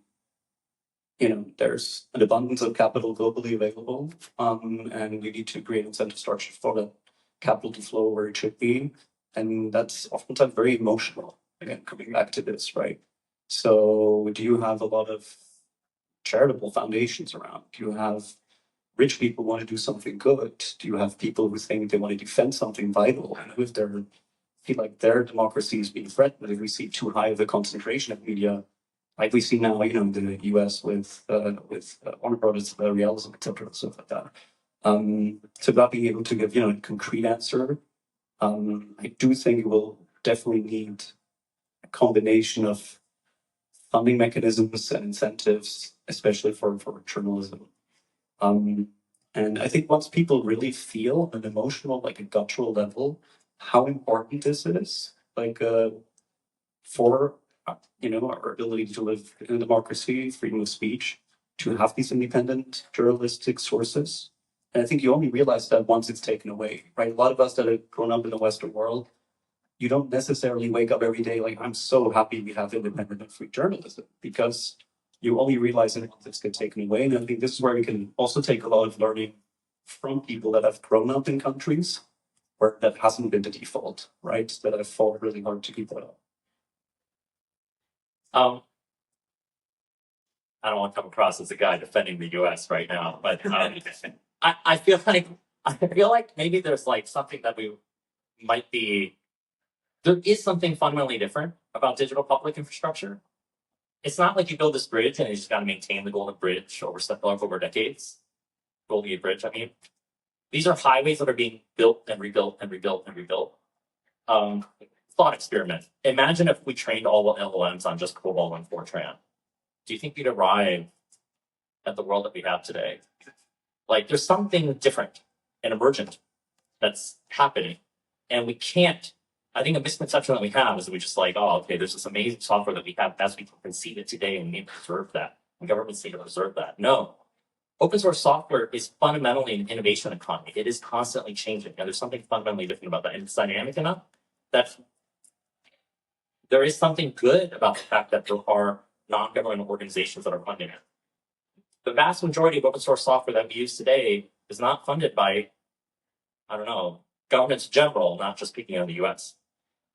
there's an abundance of capital globally available, and you need to create incentive structures for that capital to flow where it should be. And that's oftentimes very emotional. Again, coming back to this, right? So do you have a lot of charitable foundations around? Do you have rich people who want to do something good? Do you have people who think they want to defend something vital? And if they feel like their democracy is being threatened, if we see too high of a concentration of media, like we see now, in the US with Warner Brothers, realism, etc., stuff like that. So not being able to give, a concrete answer, I do think it will definitely need a combination of funding mechanisms and incentives, especially for journalism. And I think once people really feel an emotional, like a guttural level, how important this is, like for our ability to live in a democracy, freedom of speech, to have these independent journalistic sources. And I think you only realize that once it's taken away, right? A lot of us that have grown up in the Western world, you don't necessarily wake up every day like, I'm so happy we have independent and free journalism, because you only realize that once it's get taken away. And I think this is where we can also take a lot of learning from people that have grown up in countries where that hasn't been the default, right? That have fought really hard to keep that up. I don't want to come across as a guy defending the U.S. right now, but I feel like maybe there's like something that we might be. There is something fundamentally different about digital public infrastructure. It's not like you build this bridge and you just got to maintain the Golden Bridge over decades. Golden Gate Bridge, I mean. These are highways that are being built and rebuilt and rebuilt and rebuilt. Thought experiment. Imagine if we trained all LLMs on just COBOL and Fortran. Do you think we'd arrive at the world that we have today? Like, there's something different and emergent that's happening. And we can't, I think a misconception that we have is that we just like, oh, okay, there's this amazing software that we have as we conceive it today, and we need to preserve that. And governments need to preserve that. No. Open source software is fundamentally an innovation economy. It is constantly changing. And there's something fundamentally different about that. And it's dynamic enough that there is something good about the fact that there are non-governmental organizations that are funding it. The vast majority of open source software that we use today is not funded by, governments in general, not just speaking of the US.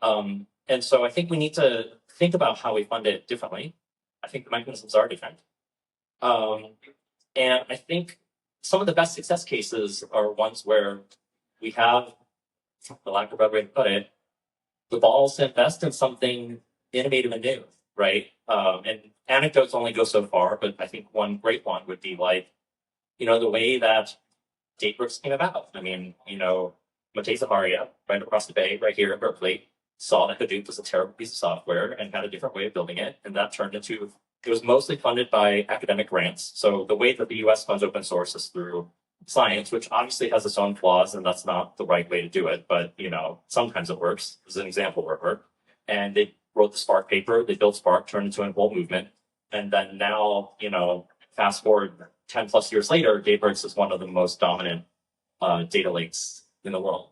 And so I think we need to think about how we fund it differently. I think the mechanisms are different. And I think some of the best success cases are ones where we have, for lack of a better way to put it, the balls to invest in something innovative and new, right? And anecdotes only go so far, but I think one great one would be like, the way that Databricks came about. I mean, Matei Zaharia, right across the bay, right here in Berkeley, saw that Hadoop was a terrible piece of software and had a different way of building it. And that turned into, it was mostly funded by academic grants. So the way that the US funds open source is through science, which obviously has its own flaws, and that's not the right way to do it. But, sometimes it works. There's an example where it worked. And they wrote the Spark paper, they built Spark, turned into a whole movement. And then now, fast forward 10 plus years later, Databricks is one of the most dominant data lakes in the world.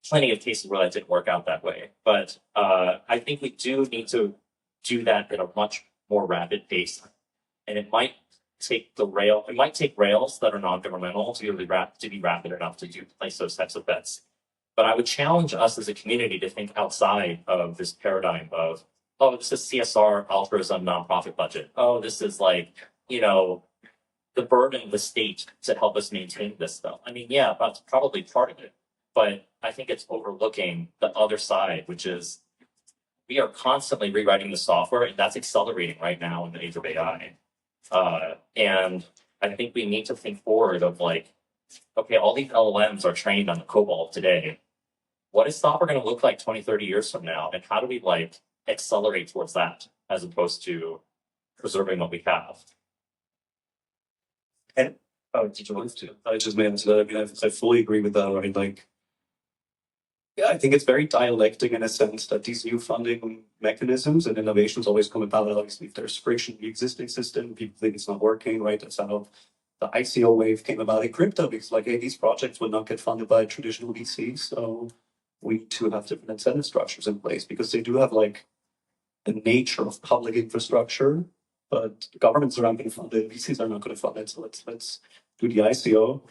Plenty of cases where that didn't work out that way. But I think we do need to do that at a much more rapid pace. And it might take rails that are non-governmental to be rapid enough to place those types of bets. But I would challenge us as a community to think outside of this paradigm of, oh, this is CSR, altruism, nonprofit budget. Oh, this is like, the burden of the state to help us maintain this stuff. I mean, yeah, that's probably part of it. But I think it's overlooking the other side, which is we are constantly rewriting the software, and that's accelerating right now in the age of AI. And I think we need to think forward of like, okay, all these LLMs are trained on the COBOL today. What is software going to look like 20, 30 years from now? And how do we like accelerate towards that as opposed to preserving what we have? And Oh, did you want to? I just may answer that. I mean, I fully agree with that, right? Like, yeah, I think it's very dialectic in a sense that these new funding mechanisms and innovations always come about. Obviously, if there's friction in the existing system, people think it's not working, right? That's how the ICO wave came about in crypto, because like, hey, these projects would not get funded by traditional VCs, so we too have different incentive structures in place because they do have like the nature of public infrastructure, but governments are not going to fund it, VCs are not going to fund it, so let's do the ICO.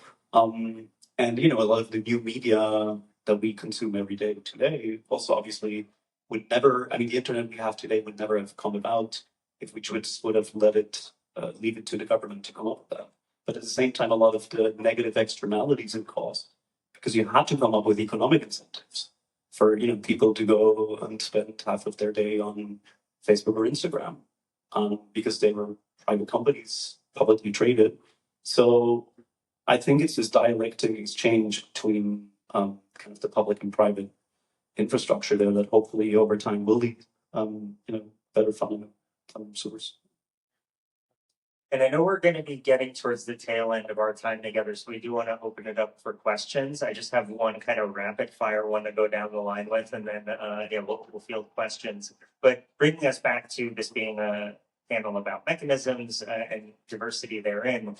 And you know, a lot of the new media that we consume every day today also obviously would never, I mean, the internet we have today would never have come about if we just would have let it, leave it to the government to come up with that. But at the same time, a lot of the negative externalities it caused, because you had to come up with economic incentives for, you know, people to go and spend half of their day on Facebook or Instagram, because they were private companies, publicly traded. So I think it's this dialectic exchange between kind of the public and private infrastructure there that hopefully over time will lead, you know, better funding source. And I know we're going to be getting towards the tail end of our time together, so we do want to open it up for questions. I just have one kind of rapid fire one to go down the line with, and then yeah, we'll field questions. But bringing us back to this being a panel about mechanisms and diversity therein,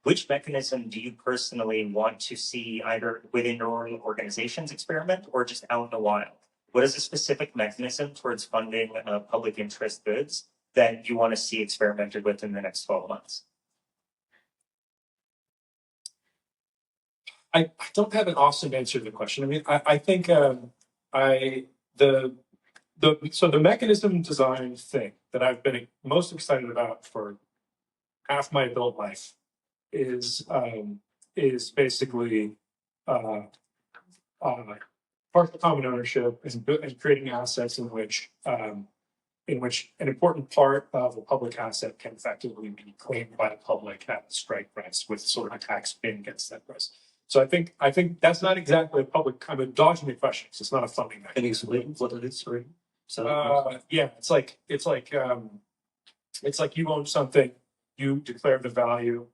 which mechanism do you personally want to see either within your own organization's experiment or just out in the wild? What is a specific mechanism towards funding public interest goods that you want to see experimented with in the next 12 months? I don't have an awesome answer to the question. I mean, I think so the mechanism design thing that I've been most excited about for half my adult life is basically partial common ownership and creating assets in which an important part of a public asset can effectively be claimed by the public at a strike price with sort of a tax paying against that price. So I think that's not exactly a public. I'm dodging the question. It's not a funding mechanism. Can you explain what it is? Sorry. Yeah, it's like you own something, you declare the value,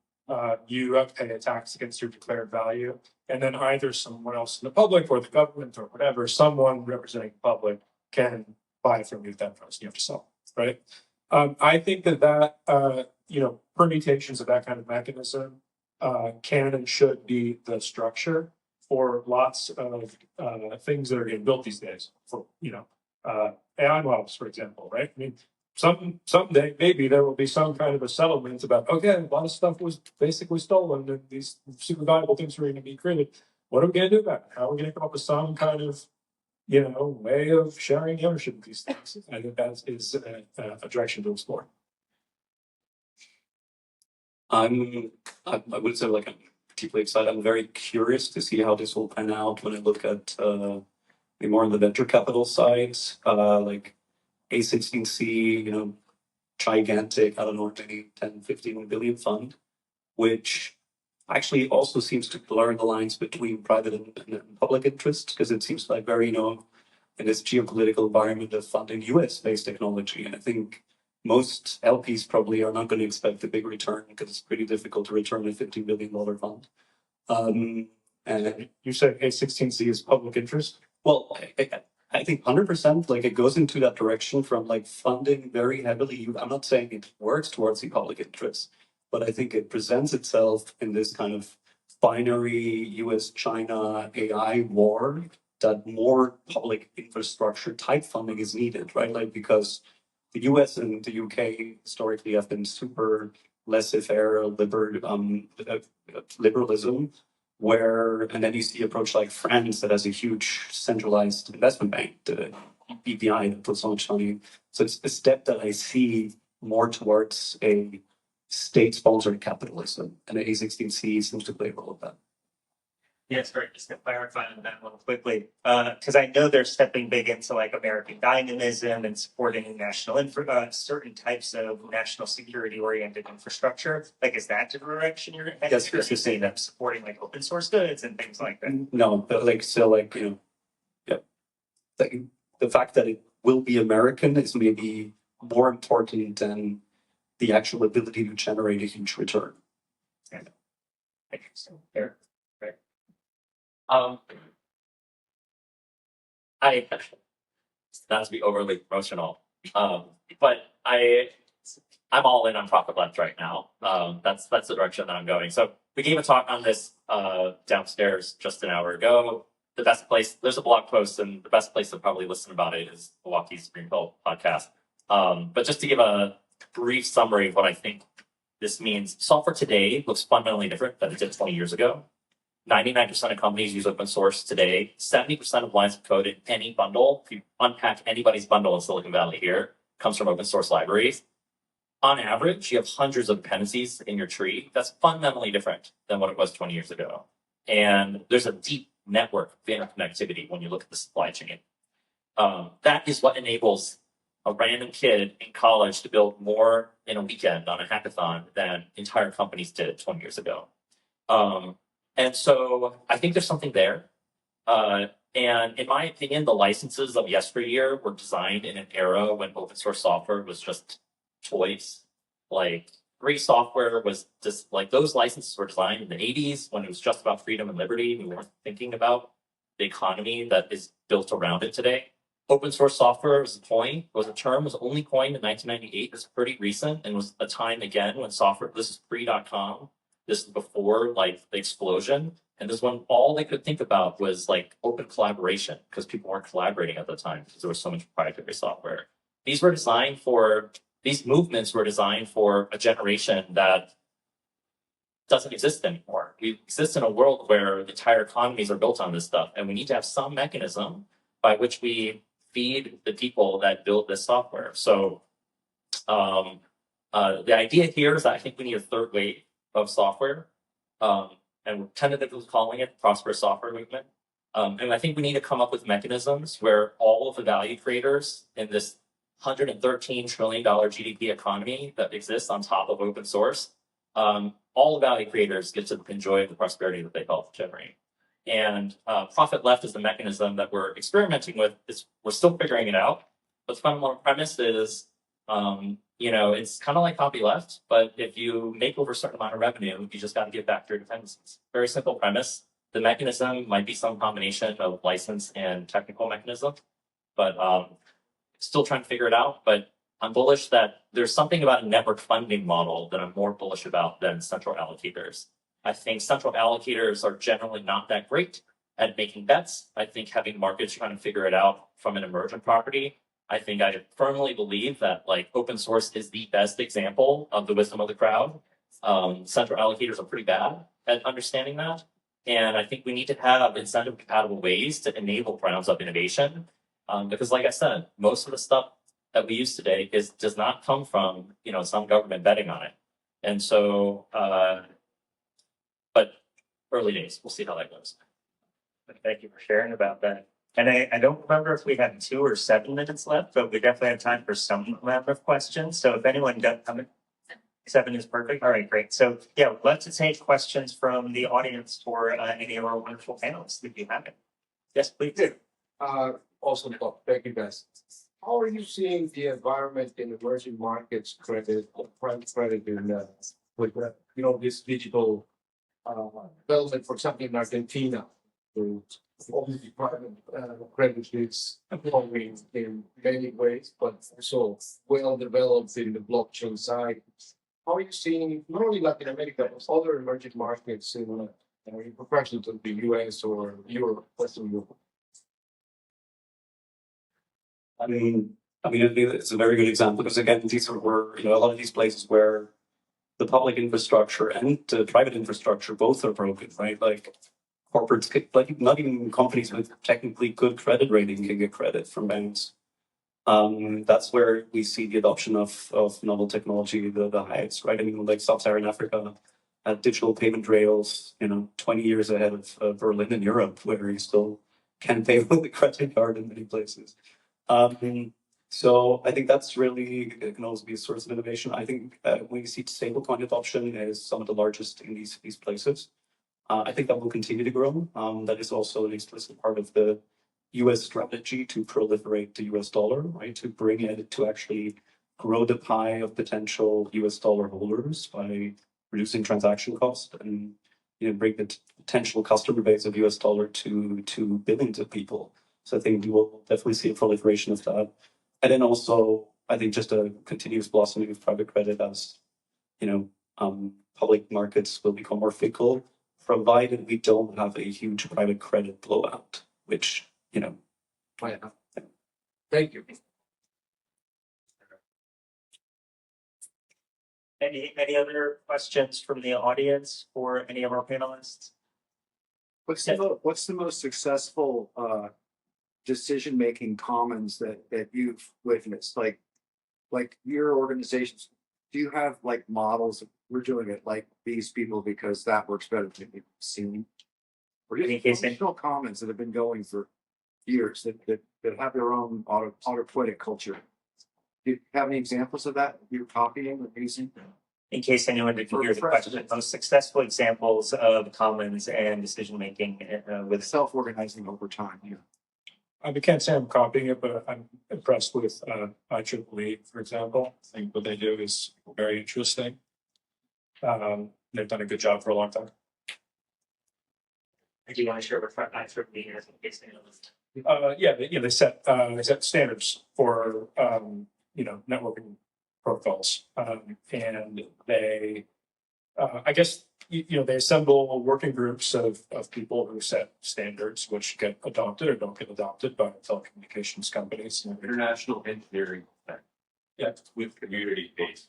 you have to pay a tax against your declared value, and then either someone else in the public or the government or whatever, someone representing the public can buy it from you at that price. You have to sell, right? I think that you know, permutations of that kind of mechanism can and should be the structure for lots of things that are getting built these days. For, you know, AI models, for example, right? I mean, someday maybe there will be some kind of a settlement about, okay, a lot of stuff was basically stolen and these super valuable things are going to be created. What are we going to do about it? How are we going to come up with some kind of, you know, way of sharing the ownership of these things? I think that is a direction to explore. I would say, like, I'm deeply excited. I'm very curious to see how this will pan out when I look at more on the venture capital side, like A16C, you know, gigantic, I don't know, maybe 10, 15 billion fund, which actually also seems to blur the lines between private and public interest, because it seems like very, you know, in this geopolitical environment of funding US-based technology. And I think most LPs probably are not going to expect a big return because it's pretty difficult to return a $15 billion fund. And you said A16Z is public interest? Well, I think 100%, like, it goes into that direction from like funding very heavily. I'm not saying it works towards the public interest, but I think it presents itself in this kind of binary US-China AI war that more public infrastructure type funding is needed, right? Like, because the US and the UK historically have been super laissez-faire liberalism, where, and then you see approach like France that has a huge centralized investment bank, the BPI that puts so much money. So it's a step that I see more towards a state-sponsored capitalism, and the A16C seems to play a role of that. Yes, sorry, just to clarify on that one quickly, because I know they're stepping big into like American dynamism and supporting national certain types of national security oriented infrastructure. Like, is that the direction you're heading? Yes, Or are you saying them supporting like open source goods and things like that? No, but like, so like, you know, yeah, like, the fact that it will be American is maybe more important than the actual ability to generate a huge return. Here. Right. I not to be overly promotional, but I'm all in on profit left right now. That's the direction that I'm going. So we gave a talk on this downstairs just an hour ago. The best place, there's a blog post, and the best place to probably listen about it is Milwaukee's Greenfield podcast. But just to give a brief summary of what I think this means, software today looks fundamentally different than it did 20 years ago. 99% of companies use open source today. 70% of lines of code in any bundle, if you unpack anybody's bundle in Silicon Valley here, comes from open source libraries. On average, you have hundreds of dependencies in your tree. That's fundamentally different than what it was 20 years ago. And there's a deep network of interconnectivity when you look at the supply chain. That is what enables a random kid in college to build more in a weekend on a hackathon than entire companies did 20 years ago. And so I think there's something there. And in my opinion, the licenses of yesteryear were designed in an era when open source software was just toys. Like free software was just like those licenses were designed in the 80s when it was just about freedom and liberty. We weren't thinking about the economy that is built around it today. Open source software was a term was only coined in 1998. It's pretty recent and was a time again when software, this is free.com. This is before like the explosion. And this one, all they could think about was like open collaboration because people weren't collaborating at the time because there was so much proprietary software. These movements were designed for a generation that doesn't exist anymore. We exist in a world where entire economies are built on this stuff, and we need to have some mechanism by which we feed the people that build this software. So the idea here is that I think we need a third wave of software, and we're tentatively calling it the prosperous software movement. And I think we need to come up with mechanisms where all of the value creators in this $113 trillion GDP economy that exists on top of open source, all the value creators get to enjoy the prosperity that they help generate. And profit left is the mechanism that we're experimenting with. We're still figuring it out. But the fundamental premise is, it's kind of like copy left, but if you make over a certain amount of revenue, you just got to give back your dependencies. Very simple premise. The mechanism might be some combination of license and technical mechanism, but still trying to figure it out. But I'm bullish that there's something about a network funding model that I'm more bullish about than central allocators. I think central allocators are generally not that great at making bets. I think having markets trying to figure it out from an emergent property, I firmly believe that like open source is the best example of the wisdom of the crowd. Central allocators are pretty bad at understanding that. And I think we need to have incentive compatible ways to enable grounds up innovation. Because like I said, most of the stuff that we use today does not come from, some government betting on it. And so, but early days, we'll see how that goes. Thank you for sharing about that. And I don't remember if we have 2 or 7 minutes left, but we definitely have time for some amount of questions. So if anyone does come in, 7 is perfect. All right, great. So yeah, we'd love to take questions from the audience for any of our wonderful panelists if you have it. Yes, please. Awesome talk. Thank you, guys. How are you seeing the environment in emerging markets credit, private credit in with this digital development, for example, in Argentina? Obviously, private credit is growing in many ways, but also well developed in the blockchain side. How are you seeing not only Latin America, but other emerging markets in comparison to the US or Europe, Western Europe? I mean, it's a very good example because again, these were a lot of these places where the public infrastructure and private infrastructure both are broken, right? Like corporates, like not even companies with technically good credit rating can get credit from banks. That's where we see the adoption of novel technology the highest, right? I mean, like Sub-Saharan Africa had digital payment rails, 20 years ahead of Berlin in Europe, where you still can pay with a credit card in many places. So I think that's really can also be a source of innovation. I think we see stablecoin adoption as some of the largest in these places. I think that will continue to grow. That is also an explicit part of the US strategy to proliferate the US dollar, right? To bring it to actually grow the pie of potential US dollar holders by reducing transaction cost and bring the potential customer base of US dollar to billions of people. So I think we will definitely see a proliferation of that. And then also, I think just a continuous blossoming of private credit as, public markets will become more fickle, provided we don't have a huge private credit blowout, which, Thank you. Any other questions from the audience for any of our panelists? What's the most successful decision-making commons that you've witnessed? Like your organizations, do you have like models of, we're doing it like these people because that works better than we've seen? Or Any just case functional commons that have been going for years that have their own autopoietic culture. Do you have any examples of that you're copying or using? In case anyone didn't hear the question, most successful examples of commons and decision making with Self-organizing over time, yeah. I can't say I'm copying it, but I'm impressed with IEEE, for example. I think what they do is very interesting. They've done a good job for a long time. Do you want to share what IEEE is in case anyone They set standards for networking protocols, and they I guess they assemble working groups of people who set standards which get adopted or don't get adopted by telecommunications companies. International engineering. Yeah, with community base.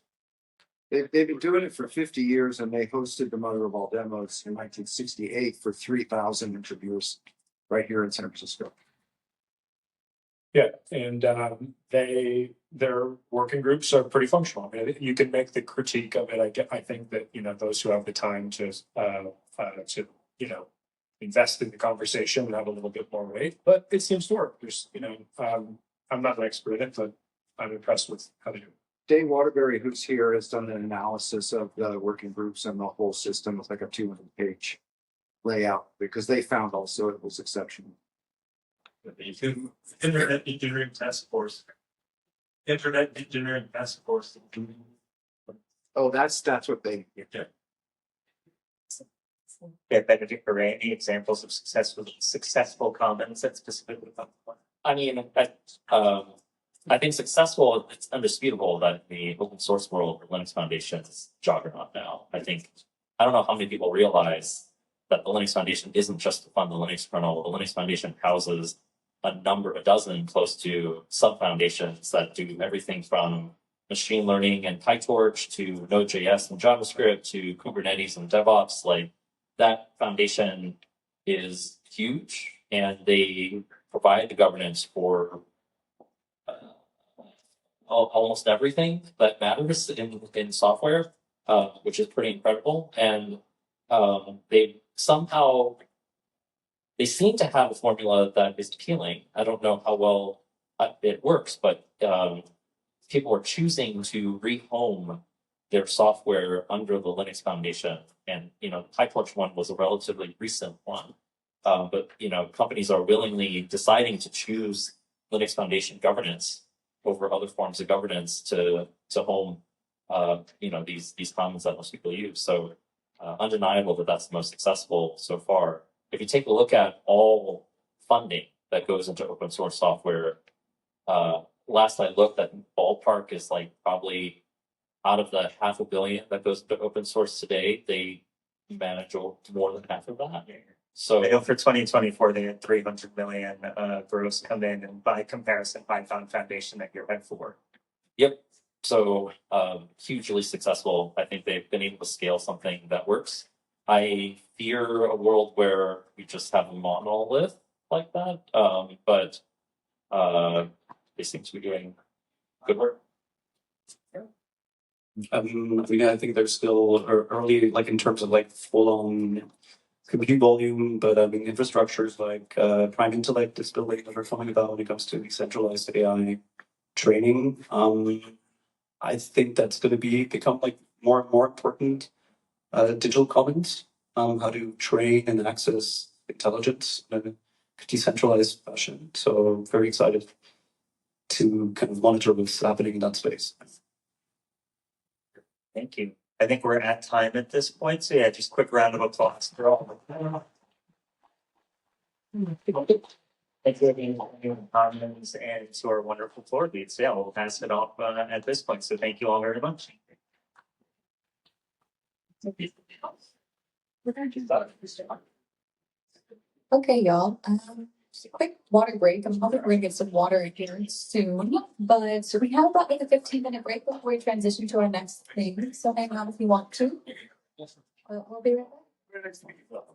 They've been doing it for 50 years, and they hosted the Mother of All Demos in 1968 for 3,000 interviewers right here in San Francisco. Yeah, and their working groups are pretty functional. I mean, you can make the critique of it. I think that those who have the time to invest in the conversation have a little bit more weight, but it seems to work. There's I'm not an expert in it, but I'm impressed with how they do it. Dave Waterbury, who's here, has done an analysis of the working groups and the whole system with like a 200-page layout because they found also it was exceptional. Internet Engineering Task Force. Internet Engineering Task Force. Oh, that's what they. Yeah, Benedikt, are any examples of successful commons that specifically about the one? I mean, I think successful, it's undisputable that the open source world for Linux Foundation is juggernaut now. I don't know how many people realize that the Linux Foundation isn't just to fund the Linux kernel. The Linux Foundation houses a dozen close to sub-foundations that do everything from machine learning and PyTorch to Node.js and JavaScript to Kubernetes and DevOps. Like, that foundation is huge, and they provide the governance for almost everything that matters in software, which is pretty incredible. And they seem to have a formula that is appealing. I don't know how well it works, but people are choosing to rehome their software under the Linux Foundation. And, the PyTorch one was a relatively recent one. But companies are willingly deciding to choose Linux Foundation governance over other forms of governance to home, these commons that most people use. So undeniable that that's the most successful so far. If you take a look at all funding that goes into open source software, last I looked, that ballpark is like probably out of the $500 million that goes to open source today, they manage more than half of that. So I know for 2024 they had 300 million gross come in, and by comparison, Python Foundation that you're head for. Yep. So hugely successful. I think they've been able to scale something that works. I fear a world where we just have a monolith like that, but they seem to be doing good work. I think they're still early, like in terms of like full-on compute volume, but infrastructures like Prime Intellect is building that are coming about when it comes to decentralized AI training. I think that's going to become like more and more important. Digital commons, how to train and access intelligence in a decentralized fashion. So very excited to kind of monitor what's happening in that space. Thank you. I think we're at time at this point, so yeah, just quick round of applause for all. Thank you again for your comments and to our wonderful floor leads. Yeah, we'll pass it off at this point. So thank you all very much. Okay, y'all, just a quick water break. I'm probably going to get some water in here soon, but so we have about like a 15-minute break before we transition to our next thing. So hang on if you want to. We'll be right back.